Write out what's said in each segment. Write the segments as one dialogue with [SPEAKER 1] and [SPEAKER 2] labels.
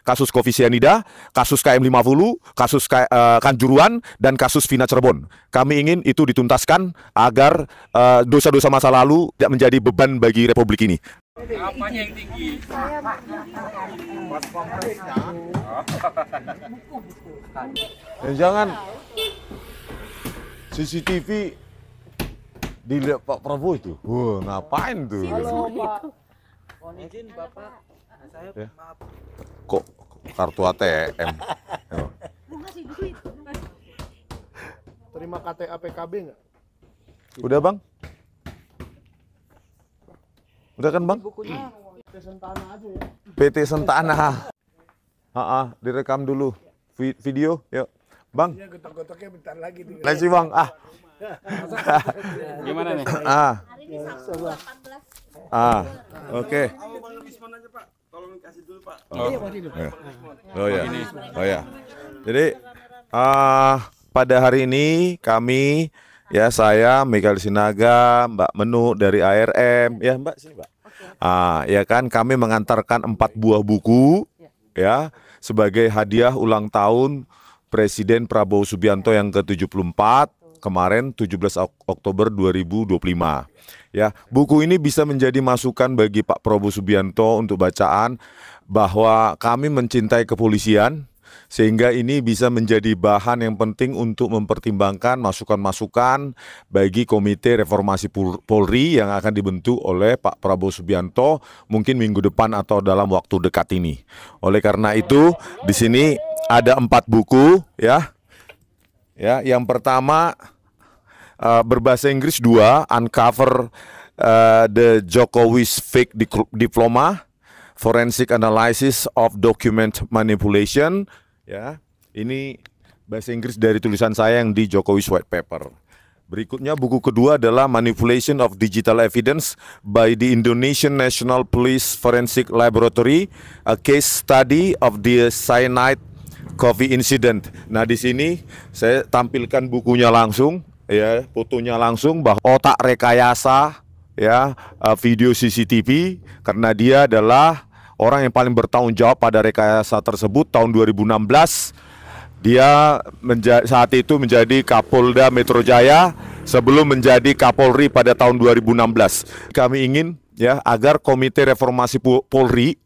[SPEAKER 1] kasus Coffee Cyanida, kasus KM50, kasus Kanjuruhan, dan kasus Vina Cirebon. Kami ingin itu dituntaskan agar dosa-dosa masa lalu tidak menjadi beban bagi Republik ini.
[SPEAKER 2] Apanya yang tinggi?
[SPEAKER 1] Jangan CCTV dilihat Pak Prabowo itu. Wah, ngapain tuh?
[SPEAKER 3] Halo Pak, mohon izin Bapak, saya
[SPEAKER 1] Ya.
[SPEAKER 3] maaf.
[SPEAKER 1] Kok kartu ATM?
[SPEAKER 3] Terima KTA PKB nggak?
[SPEAKER 1] Udah Bang? Udah kan Bang?
[SPEAKER 3] Bukunya PT Sentana aja ya.
[SPEAKER 1] PT Sentana. Direkam dulu video, yuk. Bang.
[SPEAKER 3] Ini getok-getoknya bentar lagi nih.
[SPEAKER 1] Lagi Bang.
[SPEAKER 2] Gimana nih?
[SPEAKER 4] Hari ini Sabtu 18.
[SPEAKER 1] Oke.
[SPEAKER 2] Tolong kasih dulu Pak.
[SPEAKER 1] Oh ya. Jadi pada hari ini kami saya Michael Sinaga, Mbak Menu dari ARM, ya Mbak sini Mbak. Ya kan kami mengantarkan 4 buah buku ya sebagai hadiah ulang tahun Presiden Prabowo Subianto yang ke-74 kemarin 17 Oktober 2025. Ya, buku ini bisa menjadi masukan bagi Pak Prabowo Subianto untuk bacaan bahwa kami mencintai kepolisian sehingga ini bisa menjadi bahan yang penting untuk mempertimbangkan masukan-masukan bagi Komite Reformasi Polri yang akan dibentuk oleh Pak Prabowo Subianto mungkin minggu depan atau dalam waktu dekat ini. Oleh karena itu, di sini ada 4 buku ya. Ya, yang pertama berbahasa Inggris 2, Uncover the Jokowi's Fake Diploma, Forensic Analysis of Document Manipulation. Ya, ini bahasa Inggris dari tulisan saya yang di Jokowi's White Paper. Berikutnya buku kedua adalah Manipulation of Digital Evidence by the Indonesian National Police Forensic Laboratory, a case study of the cyanide coffee incident. Nah, di sini saya tampilkan bukunya langsung, ya, fotonya langsung bahwa otak rekayasa, ya, video CCTV, karena dia adalah orang yang paling bertanggung jawab pada rekayasa tersebut tahun 2016. Dia saat itu menjadi Kapolda Metro Jaya sebelum menjadi Kapolri pada tahun 2016. Kami ingin ya agar Komite Reformasi Polri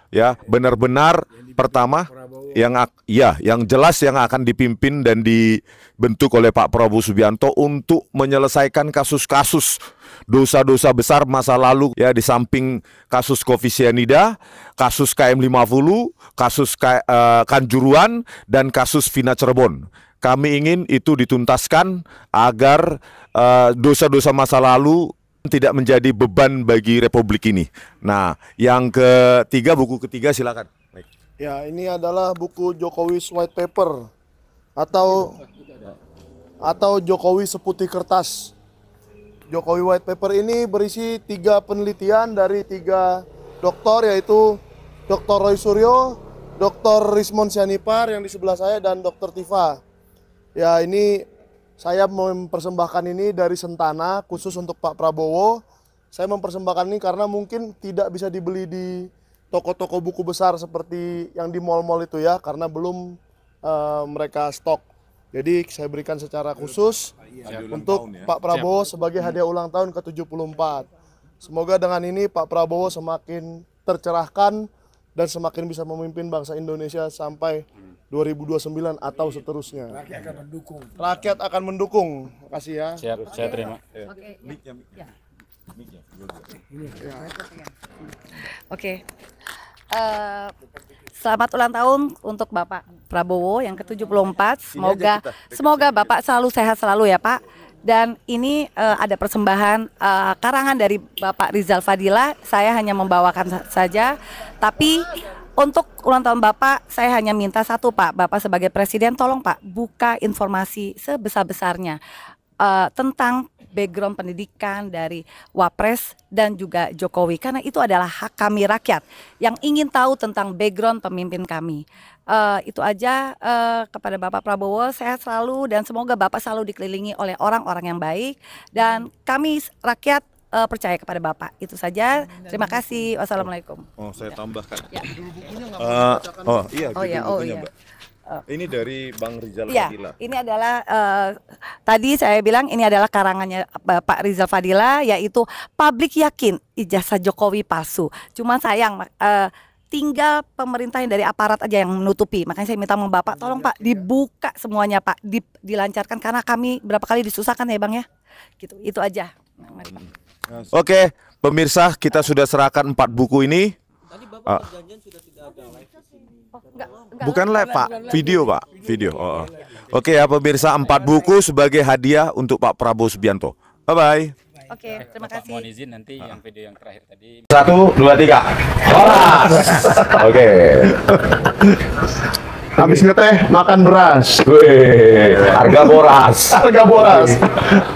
[SPEAKER 1] ya benar-benar pertama yang jelas yang akan dipimpin dan dibentuk oleh Pak Prabowo Subianto untuk menyelesaikan kasus-kasus dosa-dosa besar masa lalu ya, di samping kasus Coffee Cyanida, kasus KM50, kasus Kanjuruhan, dan kasus Vina Cirebon. Kami ingin itu dituntaskan agar dosa-dosa masa lalu tidak menjadi beban bagi Republik ini. Nah, yang ketiga, buku ketiga silakan.
[SPEAKER 3] Ya, ini adalah buku Jokowi's White Paper atau Jokowi Seputih Kertas. Jokowi White Paper ini berisi 3 penelitian dari 3 dokter, yaitu Dr. Roy Suryo, Dr. Rismond Sianipar yang di sebelah saya, dan Dr. Tifa. Ya, ini saya mempersembahkan ini dari Sentana khusus untuk Pak Prabowo. Saya mempersembahkan ini karena mungkin tidak bisa dibeli di toko-toko buku besar seperti yang di mal-mal itu ya, karena belum mereka stok. Jadi saya berikan secara khusus untuk Pak Prabowo sebagai hadiah ulang tahun ke-74. Semoga dengan ini Pak Prabowo semakin tercerahkan dan semakin bisa memimpin bangsa Indonesia sampai 2029 atau seterusnya. Rakyat akan mendukung. Rakyat akan mendukung. Terima kasih ya.
[SPEAKER 2] Siap, saya terima.
[SPEAKER 5] Oke. Selamat ulang tahun untuk Bapak Prabowo yang ke-74. Semoga Bapak selalu sehat selalu ya Pak. Dan ini ada persembahan karangan dari Bapak Rizal Fadila. Saya hanya membawakan saja. Tapi untuk ulang tahun Bapak, saya hanya minta satu Pak. Bapak sebagai Presiden tolong Pak buka informasi sebesar-besarnya tentang background pendidikan dari Wapres dan juga Jokowi, karena itu adalah hak kami rakyat yang ingin tahu tentang background pemimpin kami. Itu aja, kepada Bapak Prabowo, sehat selalu dan semoga Bapak selalu dikelilingi oleh orang-orang yang baik, dan kami rakyat percaya kepada Bapak. Itu saja. Terima kasih. Wassalamualaikum.
[SPEAKER 1] Oh, saya tambahkan.
[SPEAKER 5] Ya.
[SPEAKER 1] Oh iya,
[SPEAKER 5] Oh ya,
[SPEAKER 1] judul
[SPEAKER 5] oh
[SPEAKER 1] bukunya,
[SPEAKER 5] iya.
[SPEAKER 1] Mbak. Ini dari Bang Rizal
[SPEAKER 5] Ya,
[SPEAKER 1] Fadila.
[SPEAKER 5] ini adalah tadi saya bilang ini adalah karangannya Bapak Rizal Fadila, yaitu Publik Yakin Ijazah Jokowi Palsu. Cuma sayang tinggal pemerintah yang dari aparat aja yang menutupi. Makanya saya minta sama Bapak, tolong Pak dibuka semuanya Pak, dilancarkan karena kami berapa kali disusahkan ya Bang ya. Gitu, itu aja. Mari, Pak.
[SPEAKER 1] Oke, pemirsa, kita sudah serahkan 4 buku ini.
[SPEAKER 2] Tadi Bapak perjanjian sudah tidak ada live di sini.
[SPEAKER 1] Bukan live Pak, video Pak, video. Oke ya pemirsa, 4 buku sebagai hadiah untuk Pak Prabowo Subianto. Bye bye.
[SPEAKER 5] Oke, terima
[SPEAKER 2] Bapak mohon
[SPEAKER 5] kasih.
[SPEAKER 2] izin nanti yang video yang terakhir tadi.
[SPEAKER 1] 1, 2, 3. Horas. Oke.
[SPEAKER 3] Habis ngeteh makan beras.
[SPEAKER 1] Wih, harga boras.
[SPEAKER 3] Harga boras.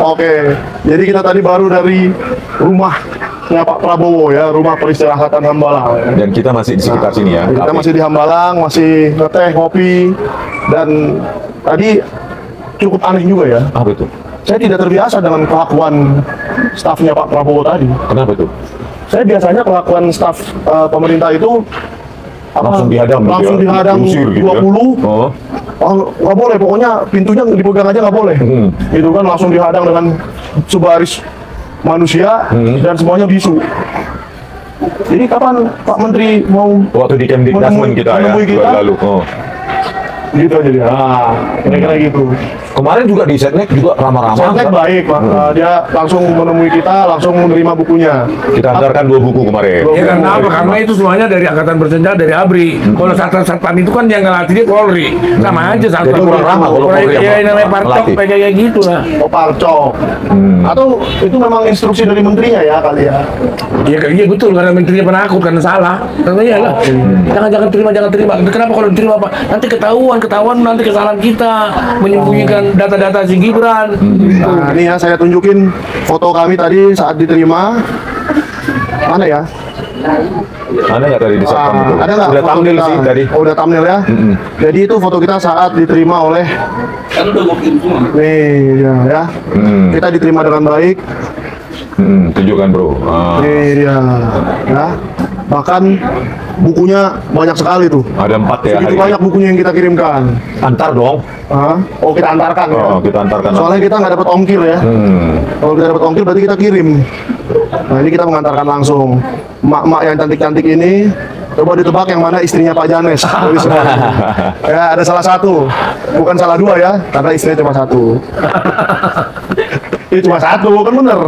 [SPEAKER 3] Oke. Jadi kita tadi baru dari rumahnya Pak Prabowo ya, rumah peristirahatan Hambalang.
[SPEAKER 1] Dan kita masih di sekitar sini ya.
[SPEAKER 3] Kita masih di Hambalang, masih ngeteh, ngopi, dan tadi cukup aneh juga ya.
[SPEAKER 1] Apa itu?
[SPEAKER 3] Saya tidak terbiasa dengan kelakuan stafnya Pak Prabowo tadi.
[SPEAKER 1] Kenapa itu?
[SPEAKER 3] Saya biasanya kelakuan staf pemerintah itu
[SPEAKER 1] Langsung dihadang gitu
[SPEAKER 3] langsung
[SPEAKER 1] ya?
[SPEAKER 3] dihadang
[SPEAKER 1] Diusir gitu ya?
[SPEAKER 3] 20.
[SPEAKER 1] Oh.
[SPEAKER 3] Nggak boleh, pokoknya pintunya dipegang aja nggak boleh. Gitu kan, langsung dihadang dengan sebaris manusia dan semuanya bisu. Jadi kapan Pak Menteri mau
[SPEAKER 1] Waktu di Kemdikbud kita ya,
[SPEAKER 3] menemui kita?
[SPEAKER 1] lalu. Oh.
[SPEAKER 3] Gitu aja dia. Kira-kira gitu.
[SPEAKER 1] Kemarin juga di Setnek juga ramah-ramah.
[SPEAKER 3] Setnek baik, Pak. Dia langsung menemui kita, langsung menerima bukunya.
[SPEAKER 1] Kita antarkan 2 buku kemarin.
[SPEAKER 6] Ya karena apa? Karena itu semuanya dari Angkatan Bersenjata, dari ABRI. Kalau satpam itu kan yang ngelatih dia Polri. Sama aja satpam.
[SPEAKER 1] Jadi kurang ramah kalau Polri
[SPEAKER 6] Ya
[SPEAKER 1] yang
[SPEAKER 6] namanya parcok
[SPEAKER 1] melatih.
[SPEAKER 6] kayak gitu lah.
[SPEAKER 3] Oh, Parcok. Atau itu memang instruksi dari menterinya ya kali ya.
[SPEAKER 6] Iya betul, karena menterinya penakut karena salah. Karena ya lah. Jangan terima. Kenapa kalau diterima Pak? Nanti ketahuan nanti kesalahan kita menyembunyikan data-data si Gibran.
[SPEAKER 3] Nah, ini ya saya tunjukin foto kami tadi saat diterima. Mana ya?
[SPEAKER 1] Ada nggak tadi di Satpam itu?
[SPEAKER 3] Ada nggak?
[SPEAKER 1] Udah
[SPEAKER 3] foto
[SPEAKER 1] thumbnail
[SPEAKER 3] kita?
[SPEAKER 1] sih tadi.
[SPEAKER 3] Oh, udah thumbnail ya. Jadi itu foto kita saat diterima oleh.
[SPEAKER 2] Kan udah mau kirim semua.
[SPEAKER 3] Nih ya. Kita diterima dengan baik.
[SPEAKER 1] Tunjukkan bro.
[SPEAKER 3] Nih dia. Ya. Bahkan bukunya banyak sekali tuh.
[SPEAKER 1] Ada 4 ya.
[SPEAKER 3] Segitu
[SPEAKER 1] hari
[SPEAKER 3] banyak bukunya yang kita kirimkan.
[SPEAKER 1] ini. Antar dong.
[SPEAKER 3] Oh, kita antarkan ya.
[SPEAKER 1] Oh, kita antarkan.
[SPEAKER 3] Soalnya kita nggak dapat ongkir ya. Kalau kita dapat ongkir berarti kita kirim. Nah, ini kita mengantarkan langsung. Mak-mak yang cantik-cantik ini, coba ditebak yang mana istrinya Pak Janes. Ya, ada salah satu. Bukan salah 2 ya, karena istrinya cuma 1. Ini cuma 1, kan bener.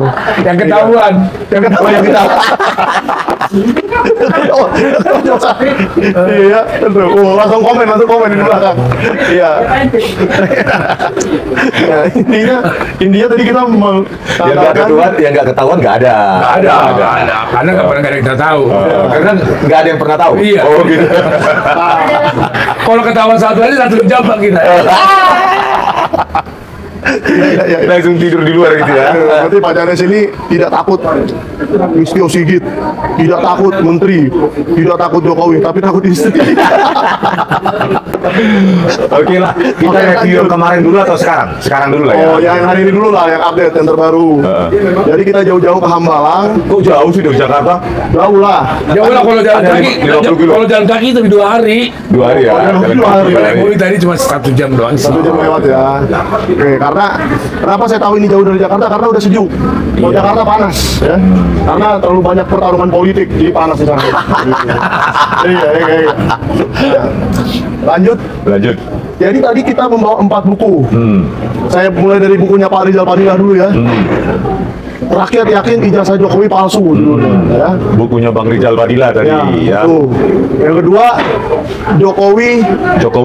[SPEAKER 6] Yang ketahuan.
[SPEAKER 3] Yang ketahuan yang kita. Oh, iya, betul. Oh, langsung komen di belakang. Iya. Ya, intinya tadi kita
[SPEAKER 1] Yang nggak ketahuan nggak ada.
[SPEAKER 6] Ada. Karena nggak pernah ada yang kita tahu.
[SPEAKER 1] Karena nggak ada yang pernah tahu.
[SPEAKER 6] Iya.
[SPEAKER 1] Oh gitu.
[SPEAKER 6] Kalau ketahuan satu aja satu jambak kita.
[SPEAKER 1] Langsung tidur di luar gitu ya.
[SPEAKER 3] Berarti Pak Janes ini tidak takut Listio Sigit, tidak takut menteri, tidak takut Jokowi, tapi takut istri.
[SPEAKER 1] Oke lah. Kita review kemarin dulu atau sekarang? Sekarang dulu lah ya.
[SPEAKER 3] Oh, yang hari ini dulu lah, yang update, yang terbaru. Jadi kita jauh-jauh ke Hambalang,
[SPEAKER 1] Kok jauh sih dari Jakarta?
[SPEAKER 3] jauh lah.
[SPEAKER 6] Jauh lah kalau jalan
[SPEAKER 1] Ada
[SPEAKER 6] kaki.
[SPEAKER 1] 50 kilo.
[SPEAKER 6] Kalau jalan kaki itu 2 hari.
[SPEAKER 1] 2 hari ya.
[SPEAKER 3] Oh,
[SPEAKER 1] Jalan
[SPEAKER 3] 2 hari.
[SPEAKER 1] kaki.
[SPEAKER 6] Kalau tadi cuma 1 jam doang sih.
[SPEAKER 3] 1 jam lewat ya. Oke, karena kenapa saya tahu ini jauh dari Jakarta? Karena udah sejuk. Kalau Jakarta panas, ya. Karena terlalu banyak pertarungan politik, jadi panas di sana. Gitu. Iya. Lanjut. Jadi tadi kita membawa 4 buku. Saya mulai dari bukunya Pak Rizal Fadila dulu ya. Rakyat yakin ijazah Jokowi palsu judulnya, ya.
[SPEAKER 1] Bukunya Bang Rizal Fadila tadi ya.
[SPEAKER 3] Itu. Yang kedua, Jokowi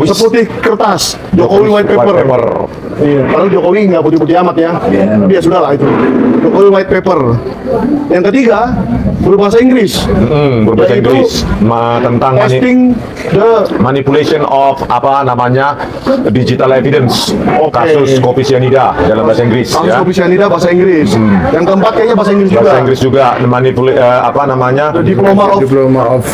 [SPEAKER 3] seputih kertas, Jokowi white paper. Iya, padahal Jokowi nggak putih-putih amat ya. Tapi ya sudah lah itu. Jokowi white paper. Yang ketiga, berbahasa Inggris.
[SPEAKER 1] Berbahasa
[SPEAKER 3] Yaitu
[SPEAKER 1] Inggris tentang
[SPEAKER 3] Testing the
[SPEAKER 1] manipulation of apa namanya digital evidence. Kasus kopi cyanida dalam bahasa Inggris
[SPEAKER 3] kasus
[SPEAKER 1] ya.
[SPEAKER 3] kopi cyanida bahasa Inggris. Yang keempat kayaknya bahasa Inggris juga.
[SPEAKER 1] Bahasa Inggris juga apa namanya?
[SPEAKER 3] Diploma of
[SPEAKER 6] Diploma of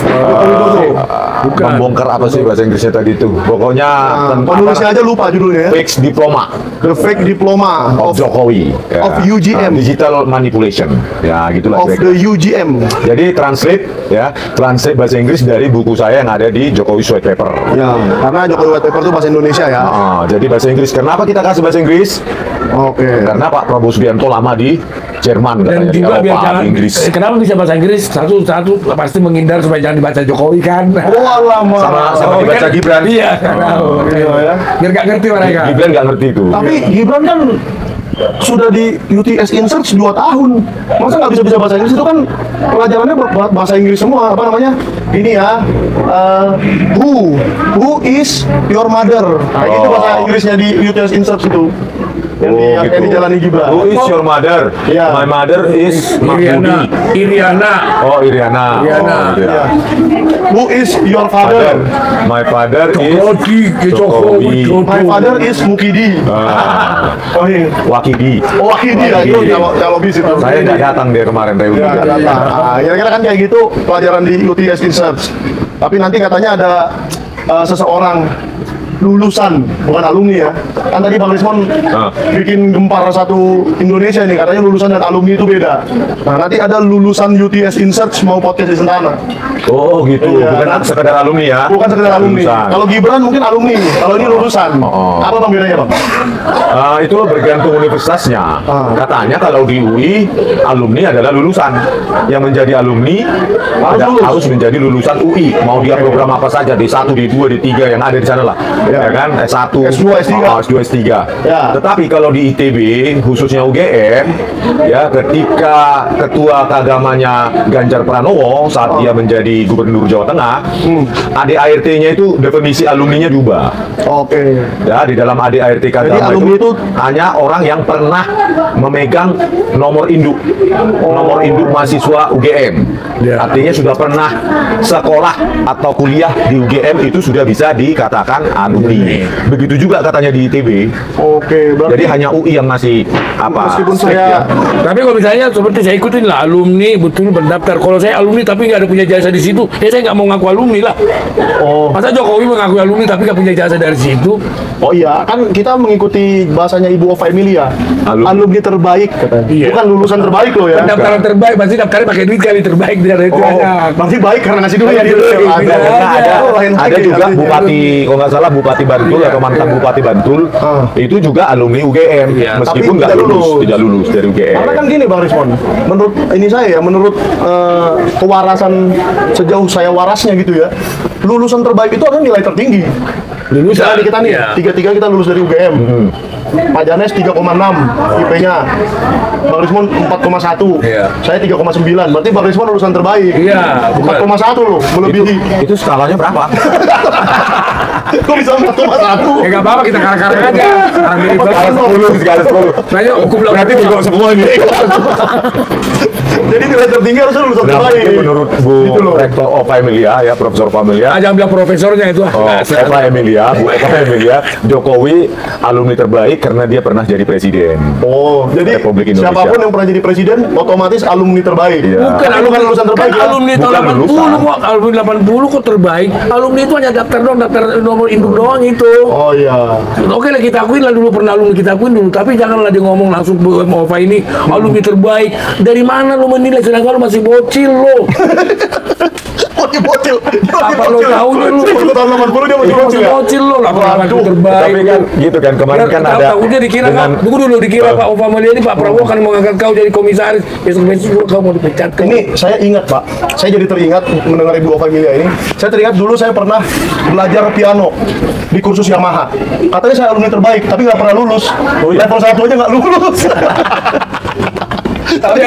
[SPEAKER 3] Bukan.
[SPEAKER 1] Membongkar apa sih bahasa Inggrisnya tadi itu? Pokoknya tentang
[SPEAKER 3] penulisnya aja lupa judulnya ya.
[SPEAKER 1] fake diploma.
[SPEAKER 3] The Fake Diploma
[SPEAKER 7] of Jokowi
[SPEAKER 3] of UGM.
[SPEAKER 7] Digital Manipulation ya gitulah
[SPEAKER 3] of the UGM.
[SPEAKER 7] Jadi translate bahasa Inggris dari buku saya yang ada di Jokowi White Paper
[SPEAKER 3] Ya, karena Jokowi White Paper itu bahasa Indonesia ya.
[SPEAKER 7] jadi bahasa Inggris. Kenapa kita kasih bahasa Inggris? Karena Pak Prabowo Subianto lama di Jerman
[SPEAKER 6] Dan
[SPEAKER 7] katanya,
[SPEAKER 6] juga
[SPEAKER 7] di
[SPEAKER 6] biar
[SPEAKER 7] Eropa,
[SPEAKER 6] jangan
[SPEAKER 7] di Inggris.
[SPEAKER 6] Kenapa bisa bahasa Inggris? Satu pasti menghindar supaya jangan dibaca Jokowi kan.
[SPEAKER 3] Lama.
[SPEAKER 7] Sama dibaca Gibran.
[SPEAKER 6] Iya, biar gak ngerti mereka.
[SPEAKER 7] Gibran nggak ngerti itu.
[SPEAKER 3] Tapi Gibran kan sudah di UTS Insearch 2 tahun. Masa nggak bisa bahasa Inggris? Itu kan pelajarannya bahasa Inggris semua. Apa namanya? Ini ya. Who is your mother? Kayak gitu bahasa Inggrisnya di UTS Insearch itu. Yang dijalani Gibran.
[SPEAKER 7] Who is your mother?
[SPEAKER 3] Iya.
[SPEAKER 7] My mother is Mahmudi.
[SPEAKER 6] Iriana.
[SPEAKER 7] Oh, Iriana.
[SPEAKER 3] Iya. Who is your father?
[SPEAKER 7] My father is
[SPEAKER 6] Jokowi.
[SPEAKER 3] My father is Mukidi. Oh iya.
[SPEAKER 7] Wakidi.
[SPEAKER 3] Oh Wahidi ya itu kalau bis itu.
[SPEAKER 7] Saya nggak datang dia kemarin reuni.
[SPEAKER 3] Ya, kira-kira kan kayak gitu pelajaran di UTS Insearch. Tapi nanti katanya ada seseorang lulusan, bukan alumni ya. Kan tadi Bang Rismon bikin gempar satu Indonesia nih, katanya lulusan dan alumni itu beda. Nah, nanti ada lulusan UTS Insearch mau podcast di Sentana.
[SPEAKER 7] Oh gitu,
[SPEAKER 3] Iya.
[SPEAKER 7] bukan sekedar alumni ya?
[SPEAKER 3] Bukan sekedar alumni.
[SPEAKER 7] Lulusan.
[SPEAKER 3] Kalau Gibran mungkin alumni, kalau ini lulusan. Apa Bang bedanya Bang?
[SPEAKER 7] Itu bergantung universitasnya. Katanya kalau di UI, alumni adalah lulusan. Yang menjadi alumni harus menjadi lulusan UI. Mau dia program apa saja, D1, D2, D3 yang ada di sana lah. Ya kan, S1,
[SPEAKER 3] S2, S3.
[SPEAKER 7] S2, S3.
[SPEAKER 3] Ya.
[SPEAKER 7] Tetapi kalau di ITB, khususnya UGM, ya ketika ketua keagamanya Ganjar Pranowo saat dia menjadi gubernur Jawa Tengah, ADART-nya itu definisi alumninya diubah.
[SPEAKER 3] Oke.
[SPEAKER 7] Ya, di dalam ADART
[SPEAKER 3] Jadi
[SPEAKER 7] keagamaan
[SPEAKER 3] alumni
[SPEAKER 7] itu
[SPEAKER 3] itu
[SPEAKER 7] hanya orang yang pernah memegang nomor induk, nomor induk mahasiswa UGM. Artinya sudah pernah sekolah atau kuliah di UGM itu sudah bisa dikatakan alumni. Begitu juga katanya di ITB.
[SPEAKER 3] Oke, berarti
[SPEAKER 7] Jadi hanya UI yang masih apa?
[SPEAKER 3] meskipun
[SPEAKER 7] strict
[SPEAKER 3] saya
[SPEAKER 7] ya.
[SPEAKER 6] Tapi kalau misalnya seperti saya ikutin lah alumni betul berdaftar. Kalau saya alumni tapi nggak ada punya jasa di situ, ya saya nggak mau ngaku alumni lah. Masa Jokowi mengaku alumni tapi nggak punya jasa dari situ?
[SPEAKER 3] Oh iya, kan kita mengikuti bahasanya Ibu Ova Emilia. Alumni terbaik katanya.
[SPEAKER 6] Iya.
[SPEAKER 3] Bukan lulusan terbaik loh ya.
[SPEAKER 6] Pendaftaran terbaik, pasti daftarnya pakai duit kali terbaik dari itu aja.
[SPEAKER 3] Berarti baik karena ngasih duit gitu.
[SPEAKER 7] Ada juga bupati, kalau nggak salah bupati Bantul atau mantan bupati Bantul itu juga alumni UGM, meskipun
[SPEAKER 3] Tapi
[SPEAKER 7] nggak
[SPEAKER 3] tidak
[SPEAKER 7] lulus,
[SPEAKER 3] lulus.
[SPEAKER 7] tidak lulus dari UGM.
[SPEAKER 3] Karena kan gini Bang Rismon, menurut ini saya ya, menurut kewarasan sejauh saya warasnya gitu ya, lulusan terbaik itu adalah nilai tertinggi.
[SPEAKER 6] Lulusan.
[SPEAKER 3] Misalnya kita nih, tiga-tiga kita lulus dari UGM. Pak Janes 3,6 IP-nya, Bang Rismon 4,1, saya 3,9. Berarti Bang Rismon lulusan terbaik.
[SPEAKER 6] Iya,
[SPEAKER 3] 4,1 loh, melebihi.
[SPEAKER 7] Itu skalanya berapa?
[SPEAKER 3] Kok bisa 4,1?
[SPEAKER 6] Ya nggak apa-apa kita karang-karang aja. Karang diri
[SPEAKER 7] Skala 10, skala 10.
[SPEAKER 6] Saya hukum
[SPEAKER 7] Berarti bego semua ini.
[SPEAKER 3] Jadi nilai tertinggi harusnya lulusan
[SPEAKER 7] Nah,
[SPEAKER 3] terbaik.
[SPEAKER 7] menurut Bu
[SPEAKER 3] Gitu loh.
[SPEAKER 7] Rektor Ova Emilia ya, Profesor Ova Emilia.
[SPEAKER 6] jangan bilang profesornya itu.
[SPEAKER 7] Ova Emilia, Bu Ova Emilia, Jokowi alumni terbaik karena dia pernah jadi presiden.
[SPEAKER 3] Oh, jadi
[SPEAKER 7] Republik Indonesia.
[SPEAKER 3] siapapun yang pernah jadi presiden otomatis alumni terbaik.
[SPEAKER 7] Iya.
[SPEAKER 6] Bukan
[SPEAKER 3] Bukan lulusan terbaik
[SPEAKER 6] kan
[SPEAKER 3] ya?
[SPEAKER 6] alumni tahun
[SPEAKER 7] Bukan
[SPEAKER 6] 80
[SPEAKER 7] lulusan.
[SPEAKER 6] kok, alumni 80 kok terbaik. Alumni itu hanya daftar doang, daftar nomor induk doang itu.
[SPEAKER 3] Oh iya.
[SPEAKER 6] Oke lah kita akuin lah dulu, pernah alumni kita akuin dulu, tapi janganlah dia ngomong langsung Bu Ova ini alumni terbaik. Dari mana lo menilai sedangkan lo masih bocil lo?
[SPEAKER 3] Bocil.
[SPEAKER 6] Apa lo tahu lu?
[SPEAKER 3] Waktu tahun 80 dia masih bocil ya?
[SPEAKER 6] Bocil lo lah
[SPEAKER 3] Waduh.
[SPEAKER 6] terbaik.
[SPEAKER 7] Tapi kan gitu kan kemarin kan ada
[SPEAKER 6] Takutnya dikira
[SPEAKER 7] dengan
[SPEAKER 6] tunggu dulu dikira Pak Ova Emilia ini Pak Prabowo akan mengangkat kau jadi komisaris. Besok kau mau dipecat.
[SPEAKER 3] Ini saya ingat Pak, saya jadi teringat mendengar Ibu Ova Emilia ini. Saya teringat dulu saya pernah belajar piano di kursus Yamaha. Katanya saya alumni terbaik, tapi nggak pernah lulus. Level 1 aja nggak lulus. tapi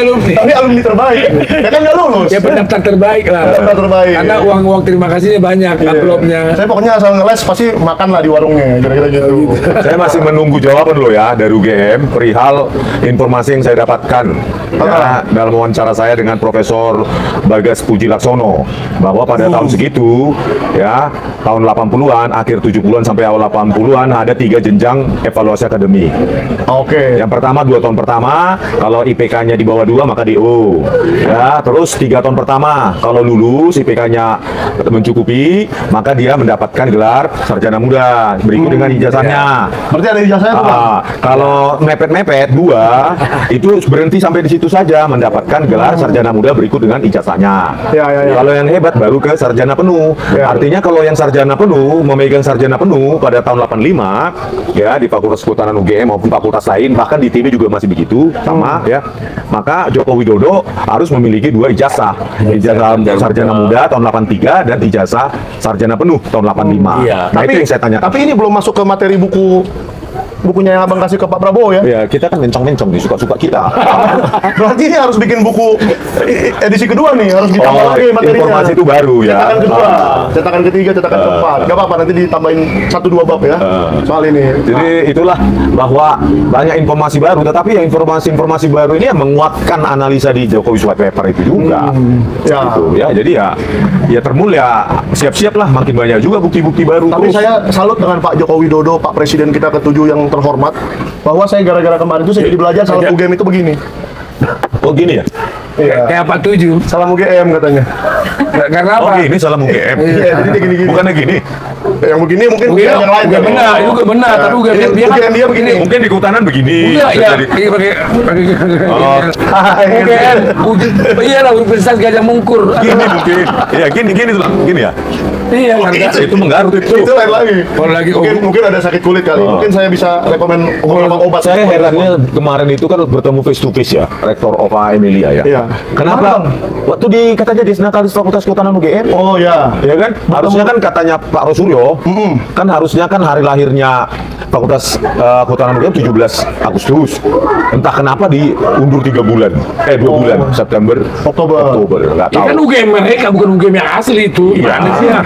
[SPEAKER 3] alumni terbaik, ya kan nggak lulus.
[SPEAKER 6] Ya pendaftar terbaik lah.
[SPEAKER 3] Pendaftar terbaik.
[SPEAKER 6] Karena uang terima kasihnya banyak, amplopnya.
[SPEAKER 3] Saya pokoknya asal ngeles pasti makan lah di warungnya, kira-kira gitu.
[SPEAKER 7] Saya masih menunggu jawaban lo ya dari UGM perihal informasi yang saya dapatkan ya, dalam wawancara saya dengan Profesor Bagas Puji Laksono bahwa pada tahun segitu ya tahun 80-an, akhir 70-an sampai awal 80-an ada 3 jenjang evaluasi akademik.
[SPEAKER 3] Oke.
[SPEAKER 7] Yang pertama 2 tahun pertama kalau IPK-nya IPK-nya di bawah 2 maka DO. Ya, terus 3 tahun pertama kalau lulus IPK-nya mencukupi, maka dia mendapatkan gelar sarjana muda berikut dengan ijazahnya.
[SPEAKER 3] Berarti ada ijazahnya tuh, Bang?
[SPEAKER 7] Kalau mepet-mepet 2 itu berhenti sampai di situ saja, mendapatkan gelar sarjana muda berikut dengan ijazahnya. Kalau yang hebat baru ke sarjana penuh. Artinya kalau yang sarjana penuh memegang sarjana penuh pada tahun 85 ya di Fakultas Kehutanan UGM maupun fakultas lain, bahkan di TB juga masih begitu sama ya. Maka Joko Widodo harus memiliki 2 ijazah. Ijazah sarjana muda tahun 83 dan ijazah sarjana penuh tahun 85. Nah, itu yang saya tanya.
[SPEAKER 3] Tapi ini belum masuk ke materi bukunya yang abang kasih ke Pak Prabowo ya?
[SPEAKER 7] Ya, kita kan mencong-mencong nih, suka-suka kita.
[SPEAKER 3] Berarti ini harus bikin buku edisi kedua nih, harus ditambah lagi materinya.
[SPEAKER 7] Informasi itu baru ya.
[SPEAKER 3] Cetakan kedua, cetakan ketiga, cetakan keempat. Gak apa-apa, nanti ditambahin 1-2 bab ya soal ini.
[SPEAKER 7] Jadi itulah bahwa banyak informasi baru, tetapi yang informasi baru ini yang menguatkan analisa di Jokowi White Paper itu juga. Gitu, ya, jadi ya termul ya siap-siap lah, makin banyak juga bukti-bukti baru.
[SPEAKER 3] Tapi saya salut dengan Pak Joko Widodo, Pak Presiden kita ke-7 yang terhormat, bahwa saya gara-gara kemarin itu saya jadi belajar salam UGM itu begini.
[SPEAKER 7] Oh gini ya?
[SPEAKER 3] Iya.
[SPEAKER 6] Kayak apa 7?
[SPEAKER 3] Salam UGM katanya.
[SPEAKER 6] Karena apa?
[SPEAKER 7] Oh gini salam UGM.
[SPEAKER 3] Iya, jadi dia gini-gini.
[SPEAKER 7] Bukannya gini.
[SPEAKER 3] Yang begini mungkin UGM yang lain.
[SPEAKER 6] Juga benar, juga benar. Tapi UGM
[SPEAKER 3] dia begini.
[SPEAKER 7] Mungkin di kehutanan begini.
[SPEAKER 6] Iya, iya. Pakai iya lah, Universitas Gajah Mungkur.
[SPEAKER 7] Gini mungkin. Iya, gini ya.
[SPEAKER 6] Iya,
[SPEAKER 7] itu menggarut itu.
[SPEAKER 3] Itu lain lagi.
[SPEAKER 6] Kalau lagi
[SPEAKER 3] mungkin ada sakit kulit kali. Mungkin saya bisa rekomen obat.
[SPEAKER 7] Saya herannya kemarin itu kan bertemu face to face ya, Rektor Ova Emilia ya.
[SPEAKER 3] Iya.
[SPEAKER 7] Kenapa? Waktu katanya di Senatalis Fakultas Kehutanan UGM.
[SPEAKER 3] Oh ya.
[SPEAKER 7] Ya kan? Harusnya kan katanya Pak Rosuryo, kan harusnya kan hari lahirnya Fakultas Kehutanan UGM 17 Agustus. Entah kenapa diundur 3 bulan. 2 bulan, September, Oktober. Enggak tahu.
[SPEAKER 6] Kan UGM mereka bukan UGM yang asli itu. Gimana sih ya?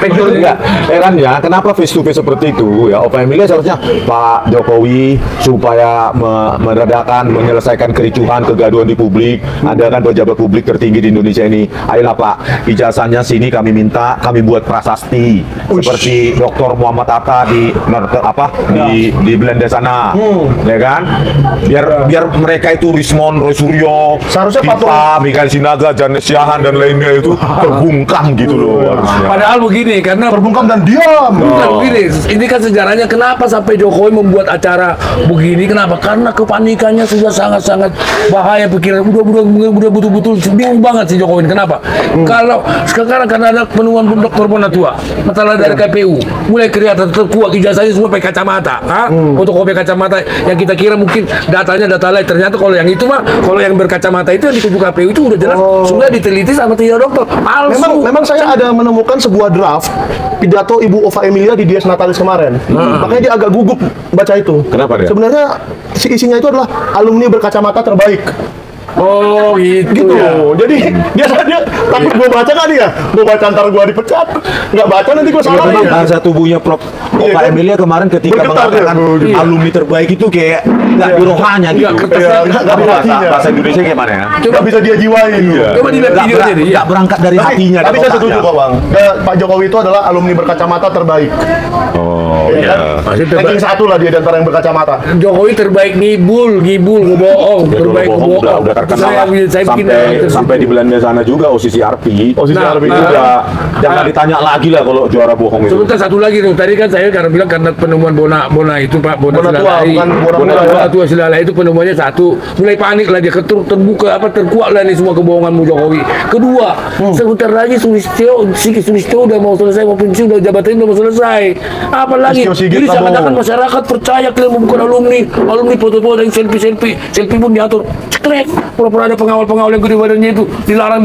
[SPEAKER 7] Enggak, heran ya, kenapa face to face seperti itu ya? Ova Emilia seharusnya Pak Jokowi supaya meredakan, menyelesaikan kericuhan, kegaduhan di publik. Anda kan pejabat publik tertinggi di Indonesia ini. Ayolah Pak, ijazahnya sini kami minta, kami buat prasasti seperti Dr. Muhammad Atta di Belanda sana, ya kan? Biar mereka itu Rismon, Rosuryo, Pipa, Mikhail Sinaga, Janes Siahan dan lainnya itu terbungkam gitu loh harusnya.
[SPEAKER 6] Padahal begini, karena
[SPEAKER 3] terbungkam dan diam.
[SPEAKER 6] Begini, ini kan sejarahnya kenapa sampai Jokowi membuat acara begini? Kenapa? Karena kepanikannya sudah sangat-sangat bahaya pikiran. Udah betul-betul bingung banget si Jokowi. Kenapa? Kalau sekarang karena ada penemuan Dr. Bonatua, masalah dari KPU, mulai kelihatan terkuat ijazahnya semua pakai kacamata. Fotokopi kacamata yang kita kira mungkin datanya data lain. Ternyata kalau yang itu mah, kalau yang berkacamata itu yang dituju KPU itu udah jelas sudah diteliti sama 3 dokter. Palsu.
[SPEAKER 3] Memang saya ada menemukan sebuah draft pidato Ibu Ova Emilia di Dies Natalis kemarin. Makanya dia agak gugup baca itu.
[SPEAKER 7] Kenapa dia?
[SPEAKER 3] Sebenarnya isinya itu adalah alumni berkacamata terbaik.
[SPEAKER 6] Oh gitu.
[SPEAKER 3] Jadi dia takut gue baca nggak dia? Gue baca ntar gue dipecat. Nggak baca nanti gue salah.
[SPEAKER 7] Memang bahasa tubuhnya Prof. Ova Emilia kemarin ketika mengatakan alumni terbaik itu kayak nggak birohanya gitu. Bahasa Indonesia kayak mana ya?
[SPEAKER 3] Coba bisa dia jiwain.
[SPEAKER 6] Coba dilihat videonya nih.
[SPEAKER 7] Nggak berangkat dari hatinya.
[SPEAKER 3] Tapi saya setuju kok Bang. Pak Jokowi itu adalah alumni berkacamata terbaik.
[SPEAKER 7] Oh iya.
[SPEAKER 3] Ranking 1 lah dia di antara yang berkacamata.
[SPEAKER 6] Jokowi terbaik ngibul, bohong, terbaik bohong.
[SPEAKER 7] Udah terkenal sampai di Belanda sana juga OCCRP.
[SPEAKER 3] OCCRP
[SPEAKER 7] juga jangan ditanya lagi lah kalau juara bohong itu.
[SPEAKER 6] Sebentar satu lagi tuh. Tadi kan saya karena bilang karena penemuan Bona itu Pak Bona tua Silalai itu penemuannya satu. Mulai panik lah dia terbuka terkuat lah nih semua kebohonganmu Jokowi. Kedua, sebentar lagi Sulistyo udah mau selesai, mau pensiun, udah jabatannya udah mau selesai. Apalagi jadi seakan-akan masyarakat percaya kalian bukan alumni foto-foto yang selfie pun diatur. Ceklek, pura-pura ada pengawal-pengawal yang gede badannya itu dilarang.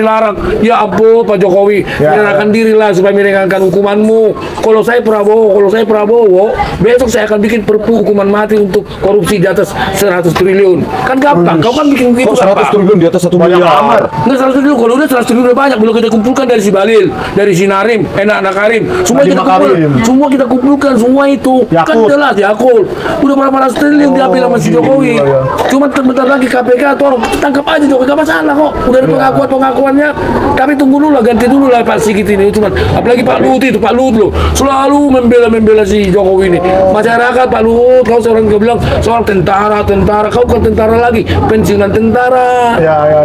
[SPEAKER 6] Ya ampun Pak Jokowi, menyerahkan diri lah supaya meringankan hukumanmu. Kalau saya Prabowo, besok saya akan bikin perpu hukuman mati untuk korupsi di atas 100 triliun. Kan gampang, kau kan bikin begitu.
[SPEAKER 7] 100 triliun di atas 1 miliar.
[SPEAKER 6] Nggak 100 triliun, kalau udah 100 triliun udah banyak. Belum kita kumpulkan dari si Balil, dari si Narim, Enak Nakarim, semua kita kumpulkan semua itu. Kan jelas Yakul. Udah berapa ratus triliun diambil sama si Jokowi. Cuma bentar lagi KPK atau orang tangkap tangkap aja Jokowi, gak masalah kok. Udah ada pengakuannya. Tapi tunggu dulu lah, ganti dulu lah Pak Sigit ini. Cuman apalagi Pak Luhut itu, Pak Luhut loh selalu membela si Jokowi ini. Masyarakat Pak Luhut, kau seorang bilang soal tentara, kau bukan tentara lagi, pensiunan tentara.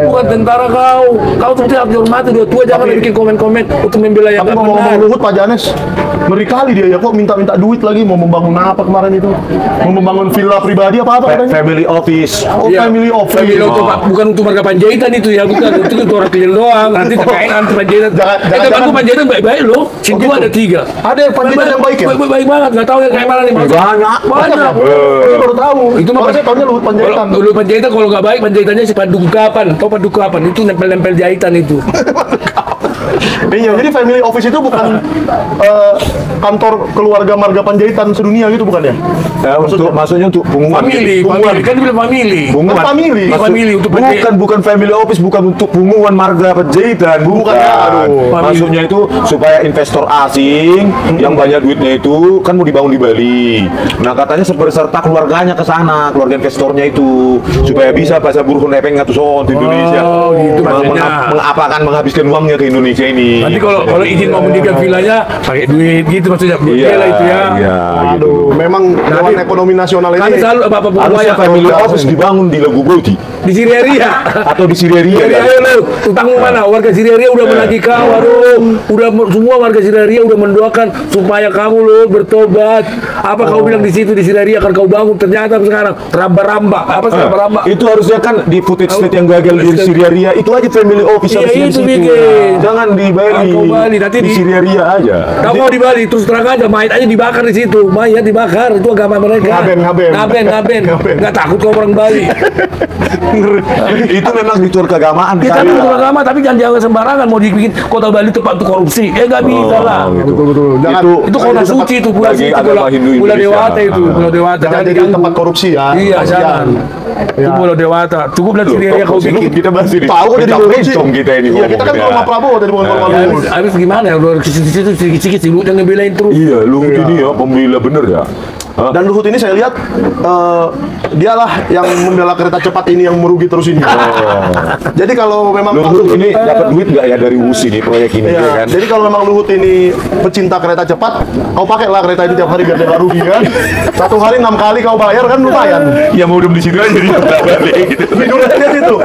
[SPEAKER 6] Bukan tentara kau tuh harus dihormati, dua jangan bikin komen-komen untuk membela yang
[SPEAKER 3] tapi ngomong Luhut Pak Janes, ngeri kali dia ya, kok minta duit lagi, mau membangun apa kemarin itu? Mau membangun villa pribadi apa katanya?
[SPEAKER 7] Family office.
[SPEAKER 3] Family office.
[SPEAKER 6] Bukan untuk warga Panjaitan itu ya, bukan. Itu orang kecil doang. Nanti terkait anti Panjaitan. Jangan Panjaitan baik-baik loh. Situ ada 3.
[SPEAKER 3] Ada Panjaitan yang baik ya?
[SPEAKER 6] Baik banget. Nggak tahu yang kayak mana nih.
[SPEAKER 7] Banyak.
[SPEAKER 3] Saya baru tahu.
[SPEAKER 6] Itu mah
[SPEAKER 3] saya tahunya Luhut Panjaitan.
[SPEAKER 6] Luhut Panjaitan kalau nggak baik, Panjaitannya si Padukapan. Tahu Padukapan? Itu nempel-nempel jahitan itu.
[SPEAKER 3] Iya, jadi family office itu bukan kantor keluarga marga Panjaitan sedunia gitu bukan ya?
[SPEAKER 7] Maksudnya untuk pengumuman.
[SPEAKER 6] Family, kan dia bilang family.
[SPEAKER 7] Pengumuman.
[SPEAKER 6] Family untuk
[SPEAKER 7] bukan family office, bukan untuk pengumuman marga Panjaitan, bukan. Maksudnya itu supaya investor asing yang banyak duitnya itu kan mau dibangun di Bali. Nah katanya beserta keluarganya ke sana, keluarga investornya itu supaya bisa bahasa buruh nepeng atau soal di Indonesia.
[SPEAKER 6] Oh, gitu maksudnya.
[SPEAKER 7] Menghabiskan uangnya ke Indonesia ini.
[SPEAKER 6] Nanti kalau izin mau mendirikan villanya pakai duit gitu maksudnya. Iya
[SPEAKER 7] itu
[SPEAKER 6] ya.
[SPEAKER 7] Iya.
[SPEAKER 3] Aduh, memang Dewan Ekonomi Nasional ini.
[SPEAKER 6] Kami selalu
[SPEAKER 7] harusnya family office dibangun di Lagu Boti.
[SPEAKER 6] Di Syria
[SPEAKER 7] atau di Syria.
[SPEAKER 6] Jadi ayo lo, utangmu mana? Warga Syria udah menagih kau, udah semua warga Syria udah mendoakan supaya kamu lo bertobat. Apa kau bilang di situ di Syria akan kau bangun, ternyata sekarang ramba-ramba. Apa sih ramba-ramba?
[SPEAKER 7] Itu harusnya kan di footage state yang gagal di Syria itu aja family office harusnya di situ. Jangan di Bali.
[SPEAKER 6] Nanti
[SPEAKER 7] di Syria aja.
[SPEAKER 6] Kau mau di Bali terus terang aja mayat aja dibakar di situ. Mayat dibakar, itu agama mereka. Ngaben. Enggak takut kau orang Bali.
[SPEAKER 7] Itu memang di luar keagamaan.
[SPEAKER 6] Kita di luar agama, tapi jangan sembarangan mau dibikin kota Bali tempat untuk korupsi. Nggak bisa lah.
[SPEAKER 3] Betul.
[SPEAKER 6] Itu kota suci itu, bulan Dewata itu, Pulau Dewata.
[SPEAKER 3] Jangan jadi tempat korupsi ya.
[SPEAKER 6] Iya, jangan. Itu Pulau Dewata. Cukup lihat Syria kau bikin.
[SPEAKER 7] Kita bahas ini.
[SPEAKER 3] Tahu jadi korupsi.
[SPEAKER 7] Kita ini.
[SPEAKER 3] Iya, kita kan ke rumah Prabowo tadi bukan rumah Luhut.
[SPEAKER 6] Habis gimana ya? Udah kecil-kecil sedikit lu jangan belain terus.
[SPEAKER 7] Iya, Luhut ini ya pembela bener ya.
[SPEAKER 3] Dan Luhut ini saya lihat dialah yang membela kereta cepat ini yang merugi terus ini. Jadi kalau memang
[SPEAKER 7] Luhut ini dapat duit nggak ya dari WUS ini proyek ini?
[SPEAKER 3] Iya, kan? Jadi kalau memang Luhut ini pecinta kereta cepat, kau pakailah kereta ini tiap hari biar dia nggak rugi kan. 1 hari 6 kali kau bayar kan lumayan.
[SPEAKER 7] Ya mau duduk di situ aja di gitu.
[SPEAKER 3] Tidur aja situ.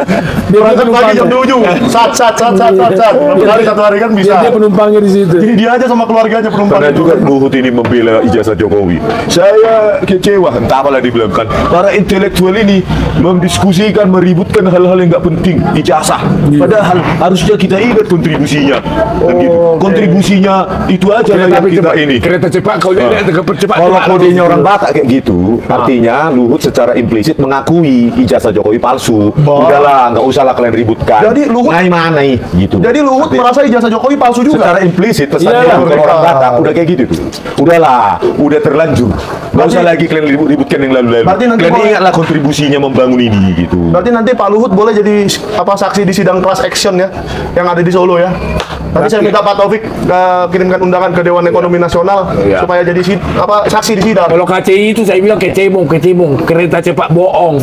[SPEAKER 3] Berangkat pagi jam 7. Sat. Berapa kali 1 hari kan bisa.
[SPEAKER 6] Dia penumpangnya di situ.
[SPEAKER 3] Jadi dia aja sama keluarganya penumpang.
[SPEAKER 7] Karena juga Luhut ini membela ijazah Jokowi. Saya kecewa, entah apalah dibilang kan. Para intelektual ini mendiskusikan, meributkan hal-hal yang nggak penting, ijazah. Padahal harusnya kita ingat kontribusinya. Kan gitu. Kontribusinya itu aja lah yang kita ini.
[SPEAKER 6] Kereta cepat kau lihat cepat.
[SPEAKER 7] Kalau kodenya orang Batak kayak gitu, artinya Luhut secara implisit mengakui ijazah Jokowi palsu. Udahlah, nggak usah lah kalian ributkan.
[SPEAKER 3] Jadi Luhut
[SPEAKER 7] mana gitu.
[SPEAKER 3] Jadi Luhut merasa ijazah Jokowi palsu juga.
[SPEAKER 7] Secara implisit pesannya kalau orang Batak udah kayak gitu tuh. Udahlah, udah terlanjur. Nggak usah lagi kalian ributkan yang lalu-lalu. Kalian ingatlah kontribusinya membangun ini gitu.
[SPEAKER 3] Berarti nanti Pak Luhut boleh jadi saksi di sidang class action ya, yang ada di Solo ya. Nanti saya minta Pak Taufik kirimkan undangan ke Dewan Ekonomi Nasional supaya jadi saksi di sidang.
[SPEAKER 6] Kalau KCI itu saya bilang kecebong, kereta cepat bohong,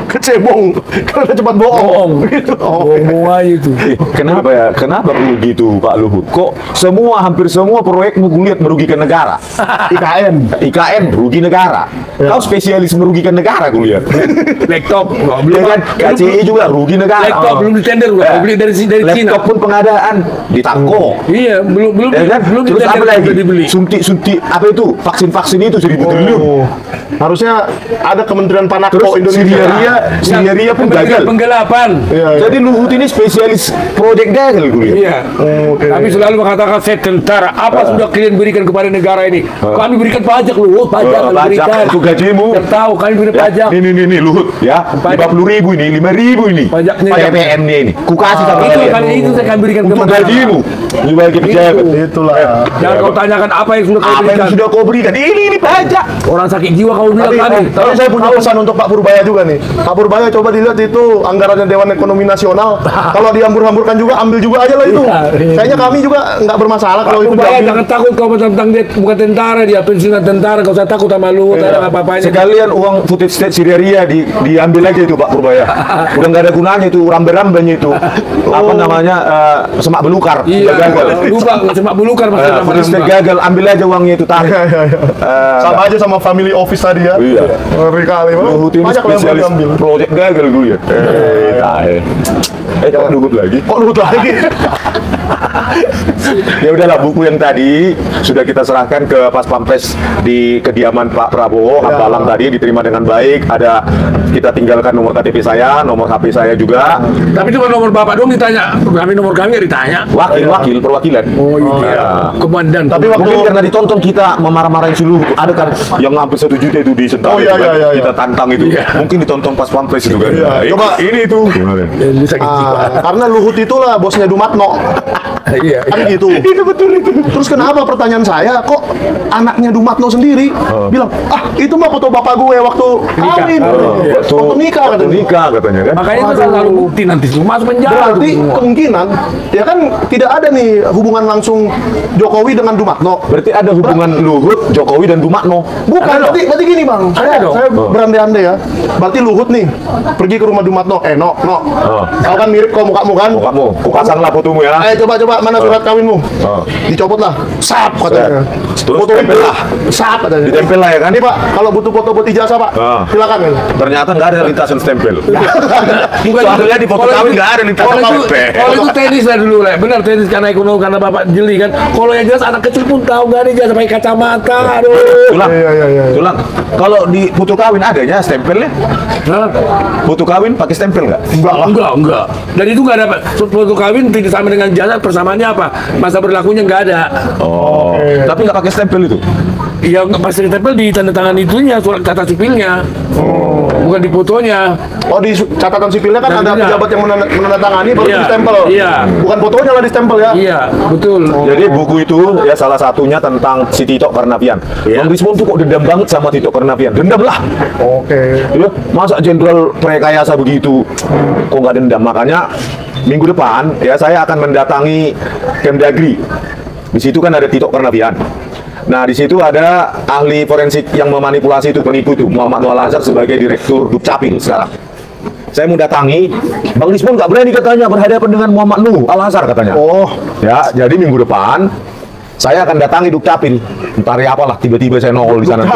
[SPEAKER 3] kecebong, kereta cepat bohong.
[SPEAKER 6] Bohong aja itu.
[SPEAKER 7] Kenapa ya? Kenapa begitu Pak Luhut? Kok hampir semua proyek lihat merugikan negara? IKN rugi negara. Kau spesialis merugikan negara gue lihat.
[SPEAKER 6] Laptop,
[SPEAKER 7] belum kan? KCI juga rugi negara.
[SPEAKER 6] Laptop belum ditender, beli dari Cina.
[SPEAKER 7] Laptop pun pengadaan ditangkok.
[SPEAKER 6] Iya, belum
[SPEAKER 7] terus apa lagi? Suntik apa itu? Vaksin itu 1.000 triliun.
[SPEAKER 3] Harusnya ada Kementerian Panako Indonesia.
[SPEAKER 7] Syria pun gagal.
[SPEAKER 6] Penggelapan.
[SPEAKER 7] Jadi Luhut ini spesialis proyek gagal gue lihat.
[SPEAKER 6] Iya. Kami selalu mengatakan saya tentara. Apa sudah kalian berikan kepada negara ini? Kami berikan pajak Luhut, pajak berikan.
[SPEAKER 7] Itu gajimu.
[SPEAKER 6] Tahu kami berikan pajak.
[SPEAKER 7] Ini Luhut ya. 50.000 ini, 5.000 ini.
[SPEAKER 6] Pajaknya
[SPEAKER 7] PPN-nya ini. Kukasih sama kalian.
[SPEAKER 6] Itu saya akan berikan
[SPEAKER 7] untuk gajimu. Sebagai pejabat.
[SPEAKER 3] Itulah.
[SPEAKER 6] Jangan kau tanyakan apa yang sudah kau berikan.
[SPEAKER 7] Ini pajak.
[SPEAKER 6] Orang sakit jiwa kau bilang tadi.
[SPEAKER 3] Tapi saya punya pesan untuk Pak Purbaya juga nih. Pak Purbaya coba dilihat itu anggarannya Dewan Ekonomi Nasional. Kalau dihambur-hamburkan juga, ambil juga aja lah itu. Kayaknya kami juga nggak bermasalah kalau itu
[SPEAKER 6] Purbaya
[SPEAKER 3] diambil.
[SPEAKER 6] jangan takut kau tentang dia bukan tentara, dia pensiunan tentara, kau usah takut sama Luhut ada apa-apanya.
[SPEAKER 7] Sekalian uang footage state Syria diambil aja itu Pak Purbaya. Udah nggak ada gunanya itu rambe-rambenya itu. Apa namanya semak belukar.
[SPEAKER 6] Iya,
[SPEAKER 7] gagal.
[SPEAKER 6] lupa semak belukar maksudnya.
[SPEAKER 7] Footage state gagal, ambil aja uangnya itu tarik.
[SPEAKER 3] Sama aja sama family office tadi ya.
[SPEAKER 7] Iya.
[SPEAKER 3] Ngeri kali.
[SPEAKER 7] Luhut ini
[SPEAKER 3] Banyak yang
[SPEAKER 7] spesialis
[SPEAKER 3] diambil.
[SPEAKER 7] project gagal dulu ya. Kok Luhut lagi?
[SPEAKER 3] Kok Luhut lagi?
[SPEAKER 7] Ya udahlah, buku yang tadi sudah kita serahkan ke Pas Pampres di kediaman Pak Prabowo. Hambalang tadi diterima dengan baik. Ada kita tinggalkan nomor KTP saya, nomor HP saya juga.
[SPEAKER 6] Tapi cuma nomor bapak dong ditanya. Nomor kami nggak ditanya.
[SPEAKER 7] Wakil perwakilan.
[SPEAKER 6] Oh iya. Komandan.
[SPEAKER 3] Tapi
[SPEAKER 7] Mungkin karena ditonton kita memarah-marahin si Luhut. Ada kan yang hampir 1 juta itu di Sental.
[SPEAKER 3] Oh, iya,
[SPEAKER 7] itu kan.
[SPEAKER 3] iya.
[SPEAKER 7] Kita tantang itu. Mungkin ditonton Pas Pampres itu kan.
[SPEAKER 3] Iya. Coba
[SPEAKER 7] ini itu.
[SPEAKER 6] Bisa gitu.
[SPEAKER 3] karena Luhut itulah bosnya Dumatno.
[SPEAKER 6] Iya.
[SPEAKER 3] Kan gitu. Itu betul itu. Terus kenapa pertanyaan saya kok anaknya Dumatno sendiri bilang, itu mah foto bapak gue waktu kawin. Waktu nikah
[SPEAKER 7] Waktu
[SPEAKER 3] katanya.
[SPEAKER 7] nikah katanya kan.
[SPEAKER 6] Makanya itu selalu bukti nanti masuk penjara.
[SPEAKER 3] Berarti kemungkinan ya kan tidak ada nih hubungan langsung Jokowi dengan Dumatno.
[SPEAKER 7] Berarti ada hubungan Luhut, Jokowi dan Dumatno.
[SPEAKER 3] Bukan, berarti gini bang,
[SPEAKER 6] dong.
[SPEAKER 3] saya berandai-andai ya. Berarti Luhut nih pergi ke rumah Dumatno, no, kau kan mirip kau mukamu kan?
[SPEAKER 7] Kamu, kupasanglah fotomu ya.
[SPEAKER 3] Coba mana surat kawinmu? Dicopot lah, sap katanya.
[SPEAKER 7] Terus
[SPEAKER 3] Fotoin
[SPEAKER 7] tempel lah.
[SPEAKER 3] sap katanya.
[SPEAKER 7] Ditempel lah ya kan?
[SPEAKER 3] Ini pak, kalau butuh foto buat ijazah pak, silakan kan.
[SPEAKER 7] Ternyata nggak ada lintasan stempel.
[SPEAKER 6] Bukan
[SPEAKER 7] Soalnya di foto kawin nggak ada lintasan stempel.
[SPEAKER 6] Kalau itu tenis lah dulu lah, benar tenis karena ekonomi karena bapak jeli kan. Kalau yang jelas anak kecil pun tahu nggak ada ijazah pakai kacamata, aduh.
[SPEAKER 7] Tulang,
[SPEAKER 3] Iya.
[SPEAKER 7] tulang. Kalau di foto kawin adanya stempelnya? Foto kawin pakai stempel nggak?
[SPEAKER 6] Enggak. Dan itu nggak ada foto kawin tidak sama dengan jasa persamaannya apa? Masa berlakunya nggak ada.
[SPEAKER 7] Oh, tapi nggak pakai stempel itu?
[SPEAKER 6] Ya pasti ditempel di tanda tangan itunya surat kata sipilnya. Bukan di fotonya.
[SPEAKER 3] Oh di catatan sipilnya kan ada pejabat yang menandatangani baru
[SPEAKER 6] Iya.
[SPEAKER 3] distempel.
[SPEAKER 6] Iya.
[SPEAKER 3] Bukan fotonya lah distempel ya.
[SPEAKER 6] Iya, betul.
[SPEAKER 7] Jadi buku itu ya salah satunya tentang si Tito Karnavian. Bang Rismon tuh kok dendam banget sama Tito Karnavian. Dendam lah.
[SPEAKER 3] Oke.
[SPEAKER 7] Ya, masa jenderal prekayasa begitu? Kok nggak dendam? Makanya minggu depan ya saya akan mendatangi Kemdagri. Di situ kan ada Tito Karnavian. Nah, di situ ada ahli forensik yang memanipulasi itu, penipu itu, Muhammad Nuh Al-Azhar sebagai direktur Dukcapil sekarang. Saya mau datangi, Bang Rismon nggak berani katanya berhadapan dengan Muhammad Nuh Al-Azhar katanya.
[SPEAKER 3] Oh,
[SPEAKER 7] Ya, jadi minggu depan saya akan datangi Dukcapil. Entah dari apalah, tiba-tiba saya nongol di sana.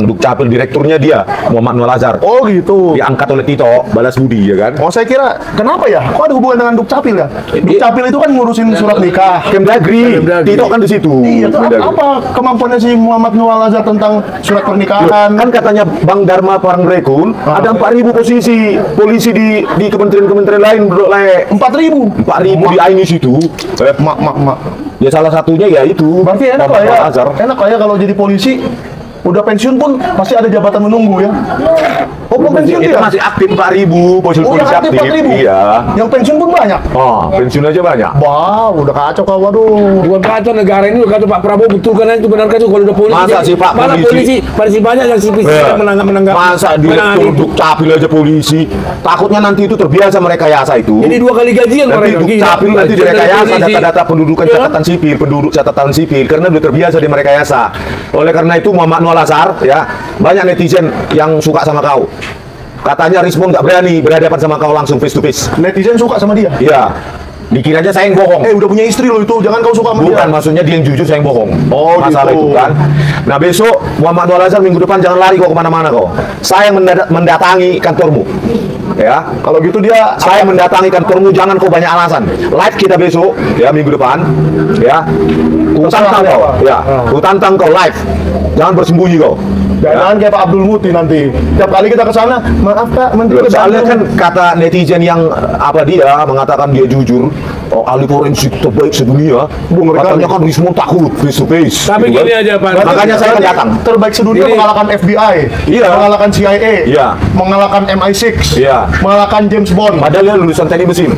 [SPEAKER 7] Dukcapil direkturnya dia, Muhammad Nuh Al-Azhar.
[SPEAKER 3] oh gitu.
[SPEAKER 7] Diangkat oleh Tito, balas budi ya kan.
[SPEAKER 3] Oh saya kira kenapa ya? Kok ada hubungan dengan Dukcapil ya? Dukcapil itu kan ngurusin surat nikah.
[SPEAKER 7] Kemdagri, Tito kan di situ.
[SPEAKER 3] Iya, itu
[SPEAKER 7] Kemdagri.
[SPEAKER 3] apa kemampuannya si Muhammad Nuh Al-Azhar tentang surat pernikahan?
[SPEAKER 7] Kan katanya Bang Dharma Parangrekun ada 4.000 posisi polisi di kementerian-kementerian lain bro,
[SPEAKER 3] 4.000.
[SPEAKER 7] 4.000 di AINIS itu.
[SPEAKER 3] Mak.
[SPEAKER 7] Ya salah satunya ya itu.
[SPEAKER 3] Berarti enak lah
[SPEAKER 7] Muhammad
[SPEAKER 3] ya.
[SPEAKER 7] Al-Azhar.
[SPEAKER 3] Enak lah ya kalau jadi polisi. Udah pensiun pun pasti ada jabatan menunggu ya. Oh, belum pensiun
[SPEAKER 7] Itu
[SPEAKER 3] dia?
[SPEAKER 7] masih aktif 4.000 polisi
[SPEAKER 3] Oh, yang aktif 4.000?
[SPEAKER 7] Iya.
[SPEAKER 3] Yang pensiun pun banyak.
[SPEAKER 7] Oh, pensiun aja banyak.
[SPEAKER 3] Wah, udah kacau kau, waduh.
[SPEAKER 6] Bukan kacau negara ini, kata Pak Prabowo betul kan itu benar kacau kalau udah polisi.
[SPEAKER 7] Masa sih, Pak,
[SPEAKER 6] Malah
[SPEAKER 7] polisi?
[SPEAKER 6] polisi banyak yang sipil menanggap.
[SPEAKER 7] Masa direktur Dukcapil aja polisi? Takutnya nanti itu terbiasa merekayasa itu.
[SPEAKER 6] Jadi 2 kali gajian
[SPEAKER 7] Nanti
[SPEAKER 6] mereka.
[SPEAKER 7] Dukcapil nanti direkayasa
[SPEAKER 6] Polisi.
[SPEAKER 7] data-data pendudukan catatan sipil, penduduk catatan sipil karena udah terbiasa di merekayasa. Oleh karena itu Muhammad Nuh Al-Azhar ya, banyak netizen yang suka sama kau. Katanya Rismon nggak berani berhadapan sama kau langsung face to face.
[SPEAKER 3] Netizen suka sama dia.
[SPEAKER 7] Iya. Dikiranya saya yang bohong.
[SPEAKER 3] Udah punya istri lo itu, jangan kau suka sama
[SPEAKER 7] Bukan,
[SPEAKER 3] dia.
[SPEAKER 7] maksudnya dia yang jujur, saya yang bohong.
[SPEAKER 3] Oh,
[SPEAKER 7] masalah
[SPEAKER 3] gitu.
[SPEAKER 7] itu kan. Nah besok Muhammad Nuh Al-Azhar minggu depan jangan lari kau kemana-mana kau. Saya yang mendatangi kantormu. Ya,
[SPEAKER 3] Kalau gitu dia
[SPEAKER 7] saya mendatangi kantormu, jangan kau banyak alasan. Live kita besok, ya minggu depan, ya. Ku tantang kau, ya. Ku tantang kau live. Jangan bersembunyi kau.
[SPEAKER 3] jangan kayak Pak Abdul Muti nanti. Tiap kali kita ke sana, maaf Pak, Menteri
[SPEAKER 7] Loh, soalnya kan
[SPEAKER 3] Bandung."
[SPEAKER 7] kata netizen yang dia mengatakan dia jujur, ahli forensik terbaik sedunia. Katanya kan Rismon takut face to face.
[SPEAKER 6] Tapi
[SPEAKER 7] gitu
[SPEAKER 6] gini
[SPEAKER 7] kan.
[SPEAKER 6] aja Pak.
[SPEAKER 7] Makanya saya akan datang.
[SPEAKER 3] Terbaik sedunia
[SPEAKER 6] Ini-
[SPEAKER 3] mengalahkan FBI,
[SPEAKER 7] Iya.
[SPEAKER 3] mengalahkan CIA,
[SPEAKER 7] Iya.
[SPEAKER 3] mengalahkan MI6,
[SPEAKER 7] Iya.
[SPEAKER 3] mengalahkan James Bond.
[SPEAKER 7] Padahal dia lulusan teknik mesin.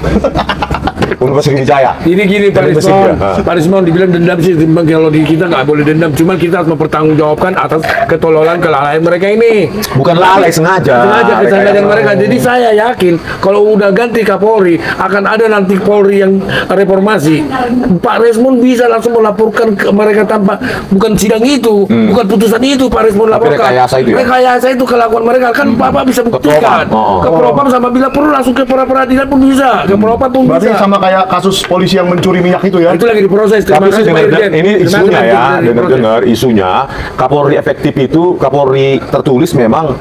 [SPEAKER 7] Universitas Sriwijaya.
[SPEAKER 6] Ini gini Pak
[SPEAKER 7] Dari mesin
[SPEAKER 6] Rismon,
[SPEAKER 7] dia.
[SPEAKER 6] Pak Rismon dibilang dendam sih, kalau di kita nggak boleh dendam, cuman kita harus mempertanggungjawabkan atas ketololan kelalaian mereka ini.
[SPEAKER 7] Bukan lalai, sengaja.
[SPEAKER 6] Sengaja kesadaran
[SPEAKER 7] Rekayasa.
[SPEAKER 6] mereka. Jadi saya yakin kalau udah ganti Kapolri akan ada nanti Polri yang reformasi. Pak Rismon bisa langsung melaporkan ke mereka tanpa bukan sidang itu, bukan putusan itu Pak Rismon
[SPEAKER 7] Tapi
[SPEAKER 6] laporkan.
[SPEAKER 7] rekayasa itu ya?
[SPEAKER 6] Rekayasa itu kelakuan mereka kan Bapak bisa buktikan.
[SPEAKER 7] Propam.
[SPEAKER 6] Ke Propam sama bila perlu langsung ke peradilan pun bisa, ke Propam pun
[SPEAKER 3] Berarti
[SPEAKER 6] bisa.
[SPEAKER 3] sama kayak kasus polisi yang mencuri minyak itu ya.
[SPEAKER 6] Itu lagi diproses.
[SPEAKER 7] Tapi
[SPEAKER 6] Terima kasih, Pak Irjen.
[SPEAKER 7] ini
[SPEAKER 6] Terima
[SPEAKER 7] isunya
[SPEAKER 6] kasih,
[SPEAKER 7] ya,
[SPEAKER 6] Pak Irjen.
[SPEAKER 7] dengar isunya Kapolri efektif itu Kapolri tertulis memang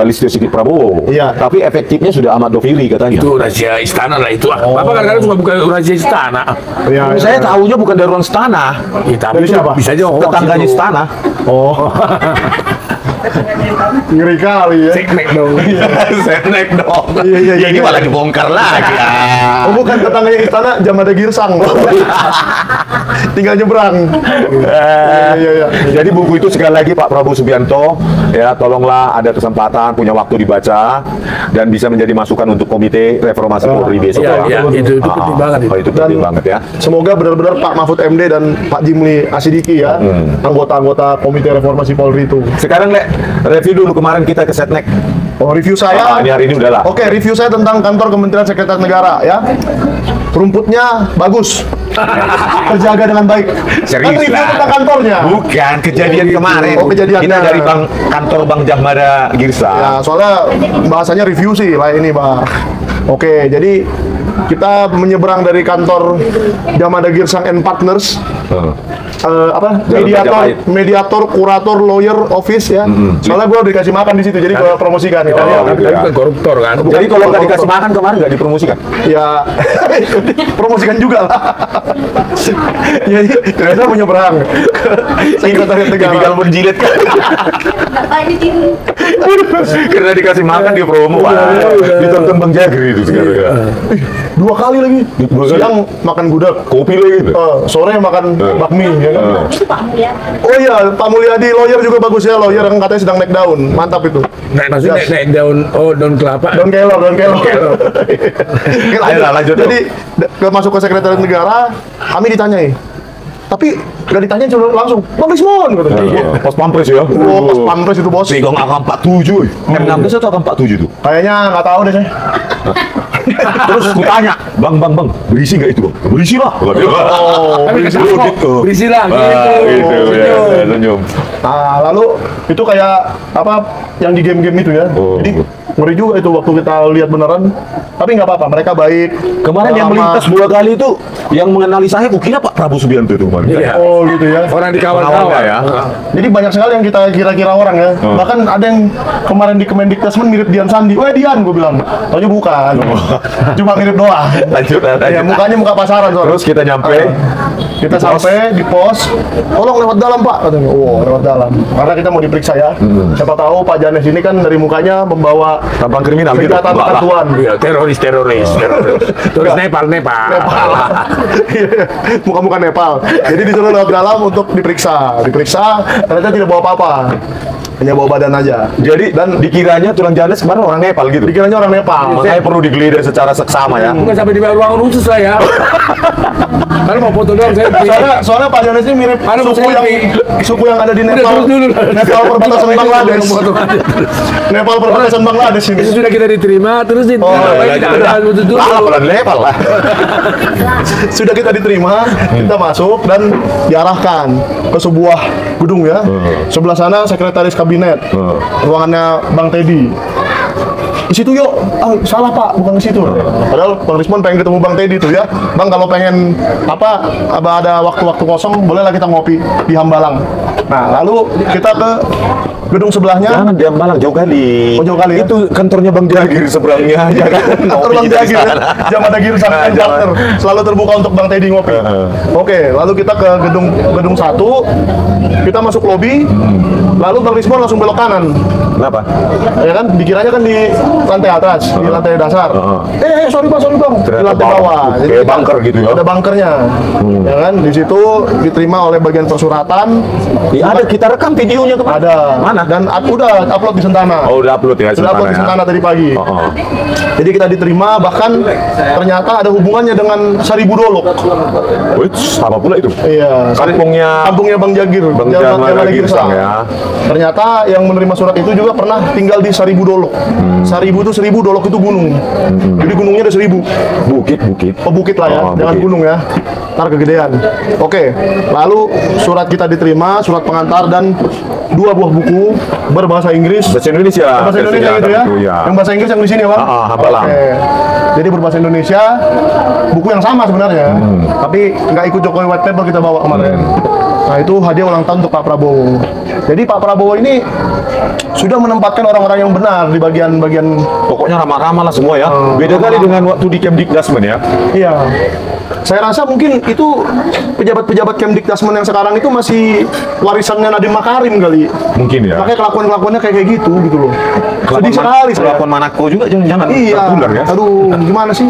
[SPEAKER 7] Listio Sigit Prabowo.
[SPEAKER 3] Iya.
[SPEAKER 7] Tapi efektifnya sudah Ahmad Doviri katanya.
[SPEAKER 6] Itu rahasia istana lah itu. Bapak kadang-kadang suka buka rahasia istana.
[SPEAKER 3] Iya, iya.
[SPEAKER 7] Saya tahunya bukan dari orang istana,
[SPEAKER 6] Ya, tapi
[SPEAKER 3] Dari
[SPEAKER 6] itu
[SPEAKER 3] siapa?
[SPEAKER 6] bisa aja hoax
[SPEAKER 7] tetangganya
[SPEAKER 6] itu.
[SPEAKER 7] istana.
[SPEAKER 3] Oh. Ngeri kali ya.
[SPEAKER 6] Seknek dong.
[SPEAKER 7] Setnek dong.
[SPEAKER 3] Iya, iya,
[SPEAKER 7] Ya, ini
[SPEAKER 3] iya.
[SPEAKER 7] malah dibongkar lagi.
[SPEAKER 3] Oh, bukan tetangganya istana Jamada Girsang. Tinggal nyebrang. Iya, iya.
[SPEAKER 7] Jadi buku itu sekali lagi Pak Prabowo Subianto, ya tolonglah ada kesempatan punya waktu dibaca dan bisa menjadi masukan untuk komite reformasi Polri besok.
[SPEAKER 6] Iya,
[SPEAKER 7] Pak.
[SPEAKER 6] iya, itu penting banget itu.
[SPEAKER 7] Itu penting banget ya.
[SPEAKER 3] Semoga benar-benar Pak Mahfud MD dan Pak Jimli Asidiki ya, anggota-anggota Komite Reformasi Polri itu.
[SPEAKER 7] Sekarang Le, review dulu kemarin kita ke Setnek.
[SPEAKER 3] Oh, review saya.
[SPEAKER 7] Ini hari ini udah lah.
[SPEAKER 3] Oke, review saya tentang kantor Kementerian Sekretaris Negara ya. Rumputnya bagus. Terjaga dengan baik.
[SPEAKER 7] Serius
[SPEAKER 3] Kan review
[SPEAKER 7] lah.
[SPEAKER 3] tentang kantornya.
[SPEAKER 7] Bukan kejadian kemarin.
[SPEAKER 3] Oh, kejadiannya.
[SPEAKER 7] Kita dari kantor Bang Jahmada Girsa.
[SPEAKER 3] Ya, soalnya bahasanya review sih lah ini, Bang. Oke, jadi kita menyeberang dari kantor Jamada Girsang and Partners. Apa
[SPEAKER 7] Jalan
[SPEAKER 3] mediator,
[SPEAKER 7] Majapahit.
[SPEAKER 3] mediator, kurator, lawyer, office ya. Soalnya gue dikasih makan di situ, jadi gue promosikan.
[SPEAKER 7] Oh,
[SPEAKER 6] Tapi
[SPEAKER 7] gitu ya.
[SPEAKER 6] bukan koruptor kan.
[SPEAKER 7] Jadi kalau nggak dikasih makan kemarin nggak dipromosikan.
[SPEAKER 3] Ya, promosikan juga lah. Jadi ternyata menyeberang ke Sekretariat Negara.
[SPEAKER 7] Tinggal menjilat kan.
[SPEAKER 4] Bapak ini tiru.
[SPEAKER 7] Karena dikasih makan dia promo. Wah, ditonton Bang Jagri itu sekarang ya.
[SPEAKER 3] Dua kali lagi.
[SPEAKER 7] Dua kali.
[SPEAKER 3] Siang makan gudeg,
[SPEAKER 7] Kopi lagi gitu.
[SPEAKER 3] sore makan bakmi ya kan.
[SPEAKER 4] Pak Mulyadi.
[SPEAKER 3] Oh iya, Pak Mulyadi lawyer juga bagus ya, lawyer yang katanya sedang naik daun. Mantap itu.
[SPEAKER 6] Maksudnya
[SPEAKER 3] Yes.
[SPEAKER 6] naik daun, daun kelapa.
[SPEAKER 3] Daun kelor, daun kelor.
[SPEAKER 7] Ayo lah, lanjut.
[SPEAKER 3] Jadi masuk ke Sekretariat Negara, kami ditanyai. Tapi gak ditanya langsung, Bang Rismon katanya.
[SPEAKER 7] Pas pampres ya.
[SPEAKER 3] Oh, pas pampres itu bos.
[SPEAKER 7] Pegang AK-47. M16 atau AK-47 itu?
[SPEAKER 3] Kayaknya nggak tahu deh saya.
[SPEAKER 7] Terus gue tanya, Bang, berisi nggak itu Bang? Berisi lah.
[SPEAKER 3] Oh,
[SPEAKER 6] Tapi
[SPEAKER 3] berisi.
[SPEAKER 6] kata berisi lah gitu.
[SPEAKER 7] Gitu ya,
[SPEAKER 6] Senyum.
[SPEAKER 7] senyum.
[SPEAKER 3] Nah, lalu itu kayak apa yang di game-game itu ya.
[SPEAKER 7] Oh.
[SPEAKER 3] Jadi ngeri juga itu waktu kita lihat beneran. Tapi nggak apa-apa, mereka baik.
[SPEAKER 7] Kemarin yang
[SPEAKER 3] Lama.
[SPEAKER 7] melintas 2 kali itu, yang mengenali saya, kukira Pak Prabowo Subianto itu kemarin.
[SPEAKER 6] Iya.
[SPEAKER 3] Oh gitu ya.
[SPEAKER 6] Orang di
[SPEAKER 7] Pengawalnya
[SPEAKER 6] kawan-kawan
[SPEAKER 7] ya.
[SPEAKER 3] Jadi banyak sekali yang kita kira-kira orang ya. Bahkan ada yang kemarin di Kemendikbudrismen mirip Dian Sandi. Weh Dian, gue bilang. Taunya bukan. Cuma mirip doang.
[SPEAKER 7] Lanjut.
[SPEAKER 3] Ya mukanya muka pasaran soalnya.
[SPEAKER 7] Terus kita nyampe.
[SPEAKER 3] Kita sampai di pos, tolong lewat dalam Pak, katanya. Oh, lewat dalam. Karena kita mau diperiksa ya. Siapa tahu Pak Janes ini kan dari mukanya membawa
[SPEAKER 7] Tampang kriminal gitu.
[SPEAKER 3] senjata
[SPEAKER 7] Enggak lah.
[SPEAKER 3] tertentuan.
[SPEAKER 6] Iya, teroris. Terus Nepal.
[SPEAKER 3] Nepal. Muka-muka Nepal. Jadi disuruh lewat dalam untuk diperiksa. Ternyata tidak bawa apa-apa. Hanya bawa badan aja.
[SPEAKER 7] Jadi dan dikiranya tulang Janes kemarin orang Nepal gitu.
[SPEAKER 3] Dikiranya orang Nepal.
[SPEAKER 7] Makanya perlu digeledah secara seksama ya.
[SPEAKER 6] Bukan sampai di ruangan khusus lah ya. Karena mau foto doang saya.
[SPEAKER 3] Soalnya Pak Janes ini mirip
[SPEAKER 6] Ada
[SPEAKER 3] suku yang ada di Nepal.
[SPEAKER 6] Udah, dulu.
[SPEAKER 3] Nepal perbatasan Bangladesh. Nepal perbatasan Bangladesh ini.
[SPEAKER 6] Itu sudah kita diterima terus itu
[SPEAKER 7] Pelan Nepal lah.
[SPEAKER 3] Sudah kita diterima, kita masuk dan diarahkan ke sebuah gedung ya. Sebelah sana sekretaris kabinet, ruangannya Bang Teddy. Di situ yuk, salah Pak, bukan di situ. Padahal Bang Rismon pengen ketemu Bang Teddy tuh ya. Bang kalau pengen apa ada waktu-waktu kosong, bolehlah kita ngopi di Hambalang. Nah lalu kita ke gedung sebelahnya.
[SPEAKER 7] Jangan di Hambalang, jauh kali.
[SPEAKER 3] Oh, jauh kali ya?
[SPEAKER 7] Itu kantornya Bang Jagir seberangnya aja kan.
[SPEAKER 3] Kantor Bang Jagir ya, Jamada Girsang and Partner selalu terbuka untuk Bang Teddy ngopi. Oke, lalu kita ke gedung 1, kita masuk lobi, lalu Bang Rismon langsung belok kanan.
[SPEAKER 7] Kenapa?
[SPEAKER 3] Ya kan, dikiranya kan di lantai atas, di lantai dasar. Sorry bang, di
[SPEAKER 7] Ternyata
[SPEAKER 3] lantai bawah.
[SPEAKER 7] kayak
[SPEAKER 3] kita-
[SPEAKER 7] bunker gitu ya?
[SPEAKER 3] Ada bunkernya, ya kan. Di situ diterima oleh bagian persuratan.
[SPEAKER 7] ada kita rekam videonya kemarin.
[SPEAKER 3] Ada.
[SPEAKER 7] Mana?
[SPEAKER 3] Dan udah upload di Sentana.
[SPEAKER 7] Oh, udah upload ya.
[SPEAKER 3] Sudah upload di Sentana tadi pagi. Jadi kita diterima, bahkan ternyata ada hubungannya dengan Seribu Dolok.
[SPEAKER 7] Wih, sama pula itu.
[SPEAKER 3] Iya.
[SPEAKER 7] Kampungnya
[SPEAKER 3] Bang Jagir.
[SPEAKER 7] Bang
[SPEAKER 3] Jalan
[SPEAKER 7] Girsang ya.
[SPEAKER 3] Ternyata yang menerima surat itu juga pernah tinggal di Seribu Dolok. Seribu itu 1000, Dolok itu gunung. Jadi gunungnya ada 1000.
[SPEAKER 7] Bukit.
[SPEAKER 3] Oh, bukit lah ya, jangan
[SPEAKER 7] bukit.
[SPEAKER 3] gunung ya. Ntar kegedean. Oke, lalu surat kita diterima, surat pengantar dan 2 buah buku berbahasa Inggris.
[SPEAKER 7] Bahasa Indonesia.
[SPEAKER 3] Bahasa Indonesia gitu ya?
[SPEAKER 7] Ya.
[SPEAKER 3] Yang bahasa Inggris yang di sini ya, Bang?
[SPEAKER 7] Hampalang.
[SPEAKER 3] Oke. Jadi berbahasa Indonesia, buku yang sama sebenarnya. Tapi nggak ikut Jokowi White Paper kita bawa kemarin. Nah, itu hadiah ulang tahun untuk Pak Prabowo. Jadi Pak Prabowo ini sudah menempatkan orang-orang yang benar di bagian-bagian.
[SPEAKER 7] Pokoknya ramah-ramah lah semua ya. Beda kali dengan waktu di Kemdikdasmen ya.
[SPEAKER 3] Iya. Saya rasa mungkin itu pejabat-pejabat Kemdikdasmen yang sekarang itu masih warisannya Nadiem Makarim kali.
[SPEAKER 7] Mungkin ya.
[SPEAKER 3] Makanya kelakuan-kelakuannya kayak gitu loh. Sedih sekali saya.
[SPEAKER 7] Kelakuan Manako juga jangan
[SPEAKER 3] Iya.
[SPEAKER 7] tertular ya.
[SPEAKER 3] Aduh, gimana sih?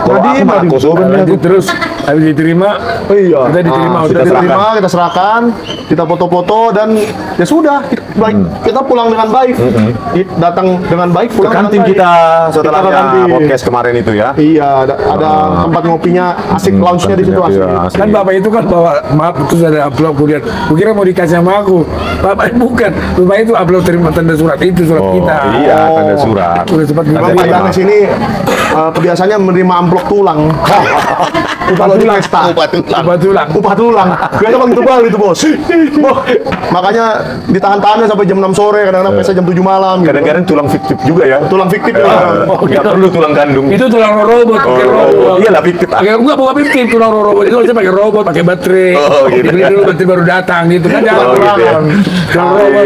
[SPEAKER 7] Kalau aku Manako sebenarnya
[SPEAKER 6] Lanjut terus, habis diterima,
[SPEAKER 3] Iya.
[SPEAKER 6] kita diterima,
[SPEAKER 3] Kita diterima, kita serahkan, kita foto-foto dan ya sudah, kita pulang dengan baik. Datang dengan baik, pulang
[SPEAKER 7] ke kantin
[SPEAKER 3] dengan baik.
[SPEAKER 7] kita setelah
[SPEAKER 3] Kita ke kantin.
[SPEAKER 7] podcast kemarin itu ya.
[SPEAKER 3] Iya, ada tempat ngopinya asik, lounge-nya di situ asik.
[SPEAKER 6] kan bapak itu kan bawa maaf terus ada upload kuliah. Kukira mau dikasih sama aku, bapak bukan, bapak itu upload terima tanda surat itu surat kita.
[SPEAKER 7] Iya, tanda surat.
[SPEAKER 6] Udah sempat
[SPEAKER 3] Memang Pak Yanes ini kebiasaannya menerima amplop tulang. Kalau di pesta.
[SPEAKER 6] Upah tulang.
[SPEAKER 3] Upah tulang. Kayaknya bang tebal itu bos. Makanya ditahan-tahannya sampai jam 6 sore, kadang-kadang pesta jam 7 malam. Gitu.
[SPEAKER 7] Kadang-kadang tulang fiktif juga ya.
[SPEAKER 3] Tulang fiktif ya.
[SPEAKER 7] Nggak perlu tulang kandung.
[SPEAKER 6] Itu tulang robot, pakai robot.
[SPEAKER 7] Iya lah fiktif.
[SPEAKER 6] Pakai enggak bukan fiktif, tulang robot itu harusnya pakai robot, pakai baterai.
[SPEAKER 7] Gitu.
[SPEAKER 6] Dibeli dulu baterai baru datang gitu kan jangan
[SPEAKER 7] Gitu ya.
[SPEAKER 6] tulang. Tulang robot.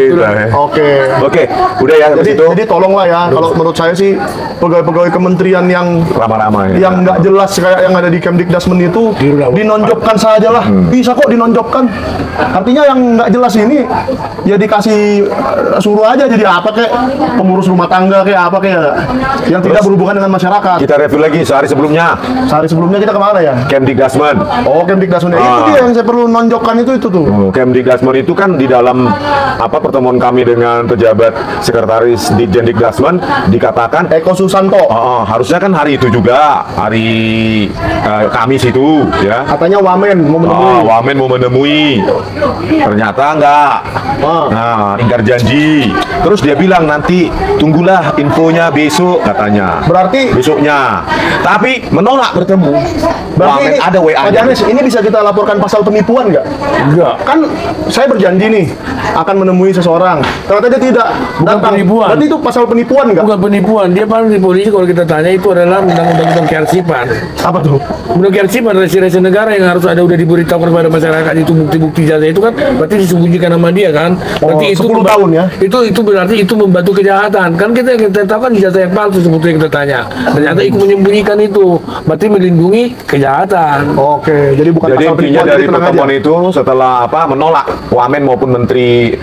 [SPEAKER 3] Oke.
[SPEAKER 7] Oke, udah ya habis itu
[SPEAKER 3] Jadi tolonglah ya, kalau menurut saya sih pegawai-pegawai kementerian yang
[SPEAKER 7] ramah-ramah ya.
[SPEAKER 3] yang nggak jelas kayak yang ada di Kemdikdasmen itu dinonjokkan saja lah. Bisa kok dinonjokkan. Artinya yang nggak jelas ini ya dikasih suruh aja jadi apa kayak pengurus rumah tangga kayak apa kayak yang tidak berhubungan dengan masyarakat.
[SPEAKER 7] Kita review lagi sehari sebelumnya.
[SPEAKER 3] Sehari sebelumnya kita kemana ya?
[SPEAKER 7] Kemdikdasmen.
[SPEAKER 3] Oh, Kemdikdasmen itu dia yang saya perlu nonjokkan itu tuh.
[SPEAKER 7] Kemdikdasmen itu kan di dalam pertemuan kami dengan pejabat sekretaris di Dikdasmen dikatakan
[SPEAKER 3] Eko Susanto.
[SPEAKER 7] harusnya kan hari itu juga hari Kamis itu ya.
[SPEAKER 3] Katanya Wamen mau menemui.
[SPEAKER 7] Wamen mau menemui. Ternyata enggak. Nah, ingkar janji. Terus dia bilang nanti tunggulah infonya besok katanya.
[SPEAKER 3] Berarti
[SPEAKER 7] Besoknya. Tapi menolak bertemu.
[SPEAKER 3] Berarti
[SPEAKER 7] Wamen
[SPEAKER 3] ini,
[SPEAKER 7] ada
[SPEAKER 3] Pak
[SPEAKER 7] WA-nya.
[SPEAKER 3] Janes, ini bisa kita laporkan pasal penipuan nggak?
[SPEAKER 6] Enggak.
[SPEAKER 3] Kan saya berjanji nih akan menemui seseorang. Ternyata dia tidak datang.
[SPEAKER 6] penipuan.
[SPEAKER 3] Berarti itu pasal penipuan nggak?
[SPEAKER 6] Bukan penipuan, dia paling di polisi kalau kita tanya itu adalah undang-undang kearsipan.
[SPEAKER 3] Apa tuh?
[SPEAKER 6] Undang kearsipan rahasia negara yang harus ada udah diberitahukan kepada masyarakat itu bukti-bukti jasa itu kan berarti disembunyikan nama dia kan. Berarti itu
[SPEAKER 3] 10 tahun ya?
[SPEAKER 6] Itu berarti itu membantu kejahatan. Kan kita tahu kan ijazah yang palsu sebetulnya kita tanya. Ternyata ikut menyembunyikan itu. Berarti melindungi kejahatan.
[SPEAKER 3] Oke, jadi bukan
[SPEAKER 7] Jadi
[SPEAKER 3] pasal
[SPEAKER 7] intinya
[SPEAKER 3] penipuan,
[SPEAKER 7] dari
[SPEAKER 3] jadi tenang
[SPEAKER 7] pertemuan
[SPEAKER 3] aja.
[SPEAKER 7] itu setelah menolak Wamen maupun Menteri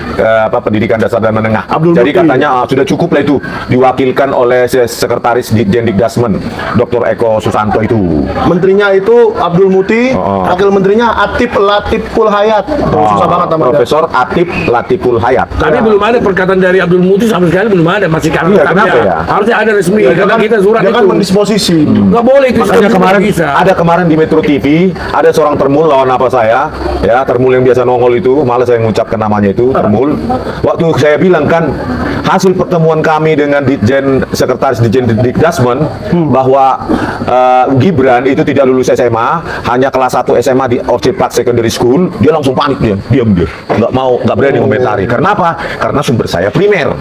[SPEAKER 7] Pendidikan Dasar dan Menengah.
[SPEAKER 3] Abdul
[SPEAKER 7] Jadi
[SPEAKER 3] Muti.
[SPEAKER 7] katanya sudah cukup lah itu diwakilkan oleh sekretaris Dikdasmen Dr. Eko Susanto itu.
[SPEAKER 3] Menterinya itu Abdul Muti, wakil menterinya Atif Latiful Hayat. Susah banget namanya.
[SPEAKER 7] Profesor Atif Latiful Hayat.
[SPEAKER 6] Tapi belum ada perkataan dari Abdul Muti sampai sekarang belum ada, masih kami.
[SPEAKER 7] Iya, kenapa ya?
[SPEAKER 6] Harusnya ada resmi karena kita surat
[SPEAKER 3] Dia
[SPEAKER 6] itu.
[SPEAKER 3] kan mendisposisi.
[SPEAKER 6] Nggak boleh itu.
[SPEAKER 7] Makanya
[SPEAKER 6] surat
[SPEAKER 7] kemarin
[SPEAKER 6] bisa.
[SPEAKER 7] ada kemarin di Metro TV ada seorang termul lawan apa saya ya, termul yang biasa nongol itu, malah saya mengucapkan namanya itu termul. Waktu saya bilang kan hasil pertemuan kami dengan sekretaris Ditjen Dikdasmen bahwa Gibran itu tidak lulus SMA, hanya kelas 1 SMA di Orchid Park Secondary School, dia langsung panik, dia diam, nggak berani komentari. Kenapa? Karena sumber saya primer.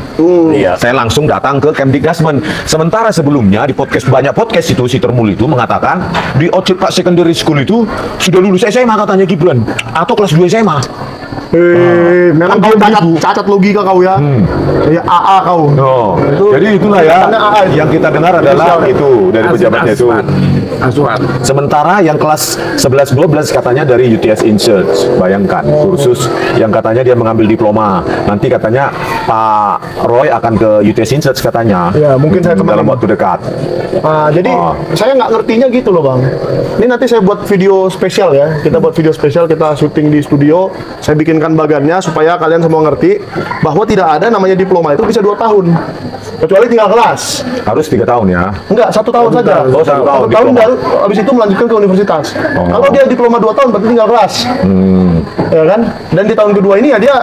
[SPEAKER 7] Iya, saya langsung datang ke Kemdikdasmen. Sementara sebelumnya di banyak podcast itu si termul itu mengatakan di Orchid Park Secondary School itu sudah lulus SMA katanya Gibran atau kelas 2 SMA.
[SPEAKER 3] Memang kau cacat logika kau ya. Ya AA kau.
[SPEAKER 7] Jadi itulah ya
[SPEAKER 3] AA itu.
[SPEAKER 7] yang kita dengar adalah itu dari pejabatnya itu.
[SPEAKER 6] Asuhan.
[SPEAKER 7] Sementara yang kelas 11-12 katanya dari UTS Insearch. Bayangkan kursus yang katanya dia mengambil diploma. Nanti katanya Pak Roy akan ke UTS Insights katanya.
[SPEAKER 3] Ya, mungkin saya
[SPEAKER 7] dalam waktu dekat.
[SPEAKER 3] Jadi saya nggak ngertinya gitu loh Bang. Ini nanti saya buat video spesial ya. Kita buat video spesial, kita syuting di studio. Saya bikinkan bagannya supaya kalian semua ngerti bahwa tidak ada namanya diploma itu bisa 2 tahun. Kecuali tinggal kelas.
[SPEAKER 7] Harus 3 tahun ya.
[SPEAKER 3] Enggak, 1 tahun saja.
[SPEAKER 7] Oh, 1 tahun.
[SPEAKER 3] 1 tahun baru habis itu melanjutkan ke universitas. Kalau dia diploma 2 tahun berarti tinggal kelas. Ya kan? Dan di tahun kedua ini ya dia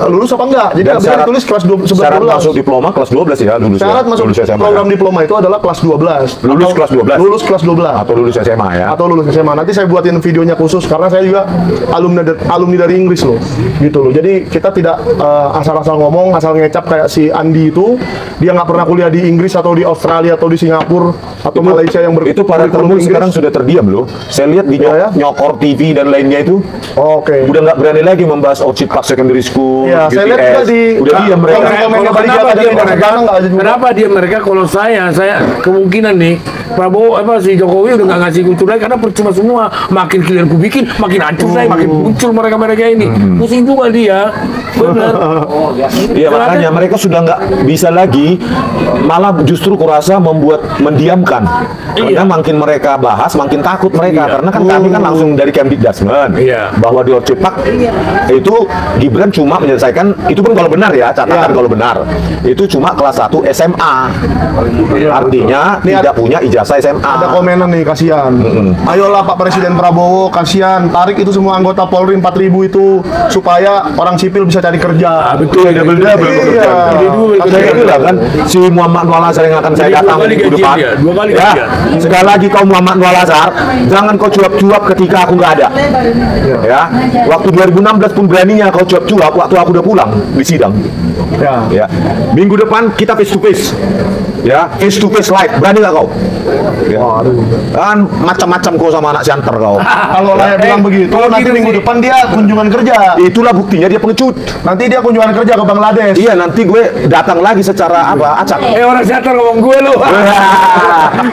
[SPEAKER 3] lulus apa enggak. Jadi nggak bisa ditulis kelas 12.
[SPEAKER 7] Syarat masuk diploma kelas 12 ya, lulus.
[SPEAKER 3] Syarat masuk
[SPEAKER 7] lulus SMA,
[SPEAKER 3] program
[SPEAKER 7] ya?
[SPEAKER 3] diploma itu adalah kelas 12.
[SPEAKER 7] Lulus kelas 12.
[SPEAKER 3] Lulus kelas 12
[SPEAKER 7] Atau lulus SMA ya.
[SPEAKER 3] atau lulus SMA. Nanti saya buatin videonya khusus karena saya juga alumni dari Inggris loh. Gitu loh. Jadi kita tidak asal-asal ngomong, asal ngecap kayak si Andi itu. Dia nggak pernah kuliah di Inggris atau di Australia atau di Singapura atau Malaysia yang
[SPEAKER 7] Itu para teman sekarang sudah terdiam loh. Saya lihat di
[SPEAKER 3] Ya.
[SPEAKER 7] Nyokor TV dan lainnya itu
[SPEAKER 3] Oke.
[SPEAKER 7] udah nggak berani lagi membahas Orchid Park Secondary School,
[SPEAKER 3] Ya, saya lihat juga di
[SPEAKER 7] udah diam mereka.
[SPEAKER 3] komen-komennya Bali Jaka dari Barcelona nggak ada juga.
[SPEAKER 6] Kenapa dia mereka? Kalau saya kemungkinan nih Prabowo si Jokowi udah nggak ngasih kuncul lagi karena percuma semua. Makin kalian ku bikin, makin hancur saya, makin muncul mereka ini. Pusing juga dia, benar.
[SPEAKER 7] Iya makanya mereka sudah nggak bisa lagi, malah justru kurasa mendiamkan. Karena makin mereka bahas, makin takut mereka. Karena kan kami kan langsung dari Kemdikbudmen bahwa di Orchid Park itu Gibran cuma menyelesaikan, itu pun kalau benar ya, catatan kalau benar itu cuma kelas 1 SMA. Artinya tidak punya ijazah SMA.
[SPEAKER 3] Ada komenan nih, kasihan. Ayolah Pak Presiden Prabowo, kasihan. Tarik itu semua anggota Polri 4.000 itu supaya orang sipil bisa cari kerja.
[SPEAKER 7] Betul, double-double pekerjaan. Saya bilang kan, si Muhammad Nual Azhar yang akan saya datang minggu depan. Ya, sekali lagi kau Muhammad Nual Azhar, jangan kau cuap-cuap ketika aku nggak ada. Ya, waktu 2016 pun beraninya kau cuap-cuap waktu aku udah pulang di sidang. Ya, minggu depan kita face to face. Ya, face to face live. Berani nggak kau? Ya. Kan macam-macam kau sama anak siantar kau.
[SPEAKER 3] Kalau layak bilang begitu, nanti minggu depan dia kunjungan kerja.
[SPEAKER 7] Itulah buktinya dia pengecut.
[SPEAKER 3] Nanti dia kunjungan kerja ke Bangladesh.
[SPEAKER 7] Iya, nanti gue datang lagi secara acak.
[SPEAKER 6] Orang siantar ngomong gue lu.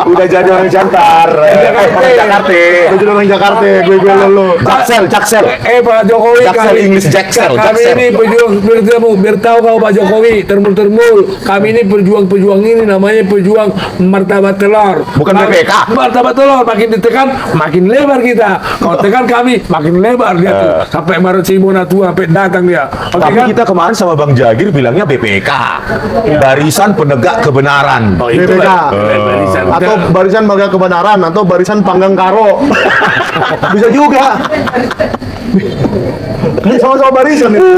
[SPEAKER 7] Udah jadi orang siantar. Orang Jakarta.
[SPEAKER 3] Udah jadi orang Jakarta, gue lo.
[SPEAKER 7] Jaksel.
[SPEAKER 6] Pak Jokowi,
[SPEAKER 7] Jaksel English Jaksel.
[SPEAKER 6] kami ini pejuang, biar tahu kau Pak Jokowi, termul. Kami ini pejuang ini namanya pejuang martabat telur.
[SPEAKER 7] Bukan BPK.
[SPEAKER 6] Martabat telur, makin ditekan, makin lebar kita. Kau tekan kami, makin lebar dia tuh. Sampai Maret Simona tua, sampai datang dia. Oke
[SPEAKER 7] Tapi
[SPEAKER 6] kan?
[SPEAKER 7] kita kemarin sama Bang Jagir bilangnya BPK. Barisan Penegak Kebenaran.
[SPEAKER 6] Oh, itu
[SPEAKER 3] BPK.
[SPEAKER 6] barisan.
[SPEAKER 3] Atau barisan Marga Kebenaran atau barisan Panggang Karo. Bisa juga. Sama-sama barisan itu.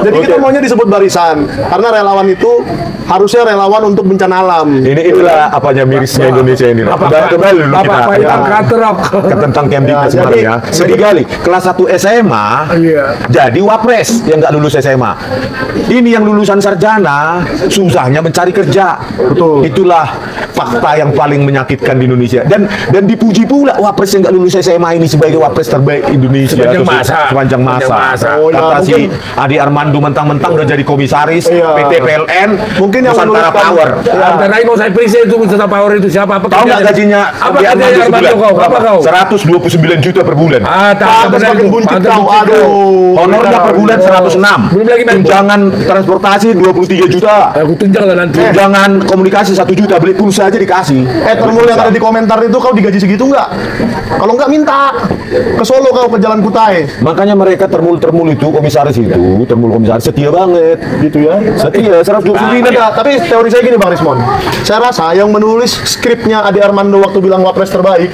[SPEAKER 3] Jadi kita maunya disebut barisan karena relawan itu harusnya relawan untuk bencana alam.
[SPEAKER 7] Itulah apanya mirisnya Indonesia ini. Kembali dulu kita tentang Kemdikbud kemarin ya. Sedih kali. Kelas 1 SMA jadi wapres yang nggak lulus SMA. Ini yang lulusan sarjana susahnya mencari kerja.
[SPEAKER 3] Betul.
[SPEAKER 7] Itulah fakta yang paling menyakitkan di Indonesia. Dan dipuji pula wapres yang nggak lulus SMA ini sebagai wapres terbaik Indonesia sepanjang masa. Kata si Adi Armando mentang-mentang udah jadi komisaris PT PLN.
[SPEAKER 3] Mungkin yang
[SPEAKER 7] Nusantara Power.
[SPEAKER 6] Antara ini mau saya periksa itu Nusantara Power itu siapa?
[SPEAKER 7] Tahu nggak gajinya
[SPEAKER 6] Apa
[SPEAKER 7] Adi
[SPEAKER 6] gajinya
[SPEAKER 7] Armando
[SPEAKER 6] Armando kau? Berapa kau?
[SPEAKER 7] 129 juta per bulan.
[SPEAKER 3] Pantes makin buncit kau. Aduh.
[SPEAKER 7] Honornya per bulan 106.
[SPEAKER 6] Belum lagi
[SPEAKER 7] tunjangan transportasi 23 juta.
[SPEAKER 6] Aku tunjang lah nanti.
[SPEAKER 7] Tunjangan komunikasi 1 juta, beli pulsa aja dikasih.
[SPEAKER 3] Termul yang ada di komentar itu kau digaji segitu nggak? Kalau nggak minta ke Solo kau ke Jalan Kutai.
[SPEAKER 7] Makanya mereka termul itu komisaris itu, komisaris setia banget
[SPEAKER 3] Gitu ya.
[SPEAKER 7] setia 129.
[SPEAKER 3] Tapi teori saya gini Bang Rismon, saya rasa yang menulis skripnya Adi Armando waktu bilang wapres terbaik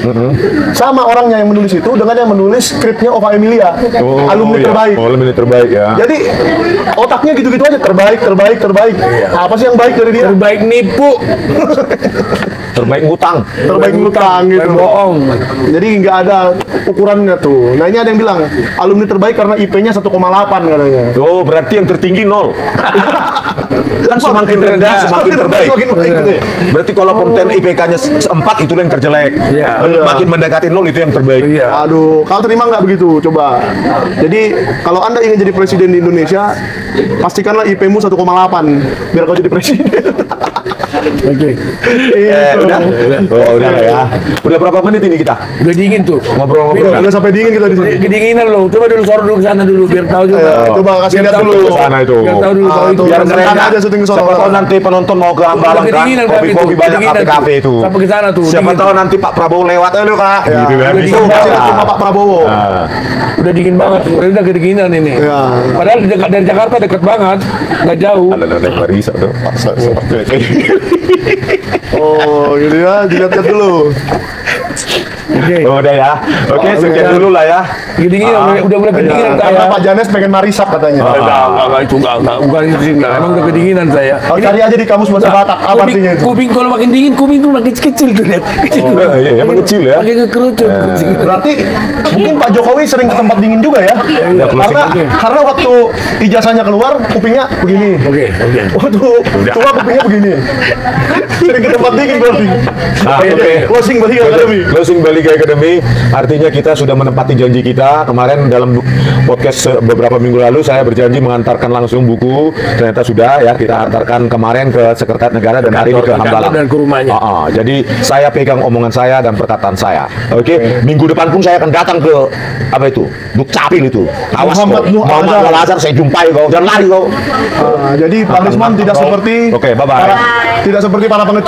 [SPEAKER 3] sama orangnya yang menulis itu dengan yang menulis skripnya Ova Emilia, alumni terbaik.
[SPEAKER 7] Alumni terbaik ya.
[SPEAKER 3] Jadi otaknya gitu-gitu aja, terbaik. Apa sih yang baik dari dia?
[SPEAKER 6] Terbaik nipu,
[SPEAKER 7] Terbaik ngutang.
[SPEAKER 3] Terbaik ngutang gitu.
[SPEAKER 6] bohong.
[SPEAKER 3] Jadi nggak ada ukurannya tuh. Nah ini ada yang bilang alumni terbaik karena IP-nya 1,8 katanya.
[SPEAKER 7] Oh, berarti yang tertinggi 0. Kan semakin rendah semakin terbaik.
[SPEAKER 3] Semakin baik gitu ya.
[SPEAKER 7] Berarti kalau konten IPK-nya 4 itu yang terjelek. Makin mendekati 0 itu yang terbaik.
[SPEAKER 3] Aduh, kau terima nggak begitu? Coba. Jadi kalau Anda ingin jadi presiden di Indonesia, pastikanlah IP-mu 1,8 biar kau jadi presiden.
[SPEAKER 6] Oke.
[SPEAKER 7] Udah. Oh, udah lah ya. Udah berapa menit ini kita?
[SPEAKER 6] Udah dingin tuh.
[SPEAKER 7] Ngobrol-ngobrol.
[SPEAKER 3] Udah sampai dingin kita di sini.
[SPEAKER 6] Kedinginan loh. Coba dulu soro dulu ke sana dulu biar tahu juga.
[SPEAKER 3] Coba kasih lihat dulu.
[SPEAKER 7] Ke sana itu.
[SPEAKER 6] Biar tahu dulu kalau itu
[SPEAKER 3] tuh,
[SPEAKER 7] Biar
[SPEAKER 3] Biar
[SPEAKER 7] keren
[SPEAKER 3] sana
[SPEAKER 7] ya.
[SPEAKER 3] aja syuting sono.
[SPEAKER 7] Siapa tahu nanti penonton mau ke Hambalang kan.
[SPEAKER 6] kedinginan
[SPEAKER 7] Kopi-kopi
[SPEAKER 6] itu.
[SPEAKER 7] banyak
[SPEAKER 6] Kedinginan
[SPEAKER 7] kafe-kafe
[SPEAKER 6] tuh.
[SPEAKER 7] itu.
[SPEAKER 6] Sampai ke sana tuh.
[SPEAKER 7] Siapa
[SPEAKER 6] dingin
[SPEAKER 7] tahu
[SPEAKER 6] tuh.
[SPEAKER 7] nanti Pak Prabowo lewat aja Kak.
[SPEAKER 3] Ya,
[SPEAKER 7] Gitu kan.
[SPEAKER 3] itu kasih lihat sama Pak Prabowo.
[SPEAKER 7] Nah.
[SPEAKER 6] Udah dingin banget. Udah kedinginan ini.
[SPEAKER 3] Ya.
[SPEAKER 6] Padahal dari Jakarta dekat banget, nggak jauh.
[SPEAKER 7] Ada Marisa tuh.
[SPEAKER 3] Oh, gitu ya, dilihat-lihat dulu.
[SPEAKER 6] Oke.
[SPEAKER 7] Oh, udah ya. Oke, sekian dulu lah ya.
[SPEAKER 6] Kedinginan, udah mulai kedinginan
[SPEAKER 3] Karena
[SPEAKER 6] saya.
[SPEAKER 3] Pak Janes pengen marisap katanya.
[SPEAKER 6] Enggak, itu bukan itu sih, enggak. Emang udah kedinginan saya.
[SPEAKER 3] Oh, cari aja di kamus bahasa Batak, apa artinya itu?
[SPEAKER 6] Kuping kalau makin dingin, kuping tuh makin kecil tuh lihat. Kecil.
[SPEAKER 7] Iya, emang kecil ya.
[SPEAKER 6] Makin kerucut.
[SPEAKER 3] Berarti mungkin Pak Jokowi sering ke tempat dingin juga ya? Karena waktu ijazahnya keluar, kupingnya begini.
[SPEAKER 6] Oke.
[SPEAKER 3] Waktu tua kupingnya begini. Sering ke tempat dingin berarti.
[SPEAKER 7] Oke.
[SPEAKER 3] Closing Bali Academy.
[SPEAKER 7] Closing Bali Academy, artinya kita sudah menepati janji kita. Kemarin dalam podcast beberapa minggu lalu saya berjanji mengantarkan langsung buku. Ternyata sudah ya, kita antarkan kemarin ke Sekretariat Negara dan hari ini ke Hambalang.
[SPEAKER 6] Dan ke rumahnya.
[SPEAKER 7] Jadi saya pegang omongan saya dan perkataan saya. Oke, minggu depan pun saya akan datang ke apa itu? Dukcapil itu. Awas kau. Muhammad Al-Azhar saya jumpai kau. Jangan lari kau.
[SPEAKER 3] Jadi Pak Lisman tidak seperti
[SPEAKER 7] Oke, bye-bye.
[SPEAKER 3] tidak seperti para pengecut.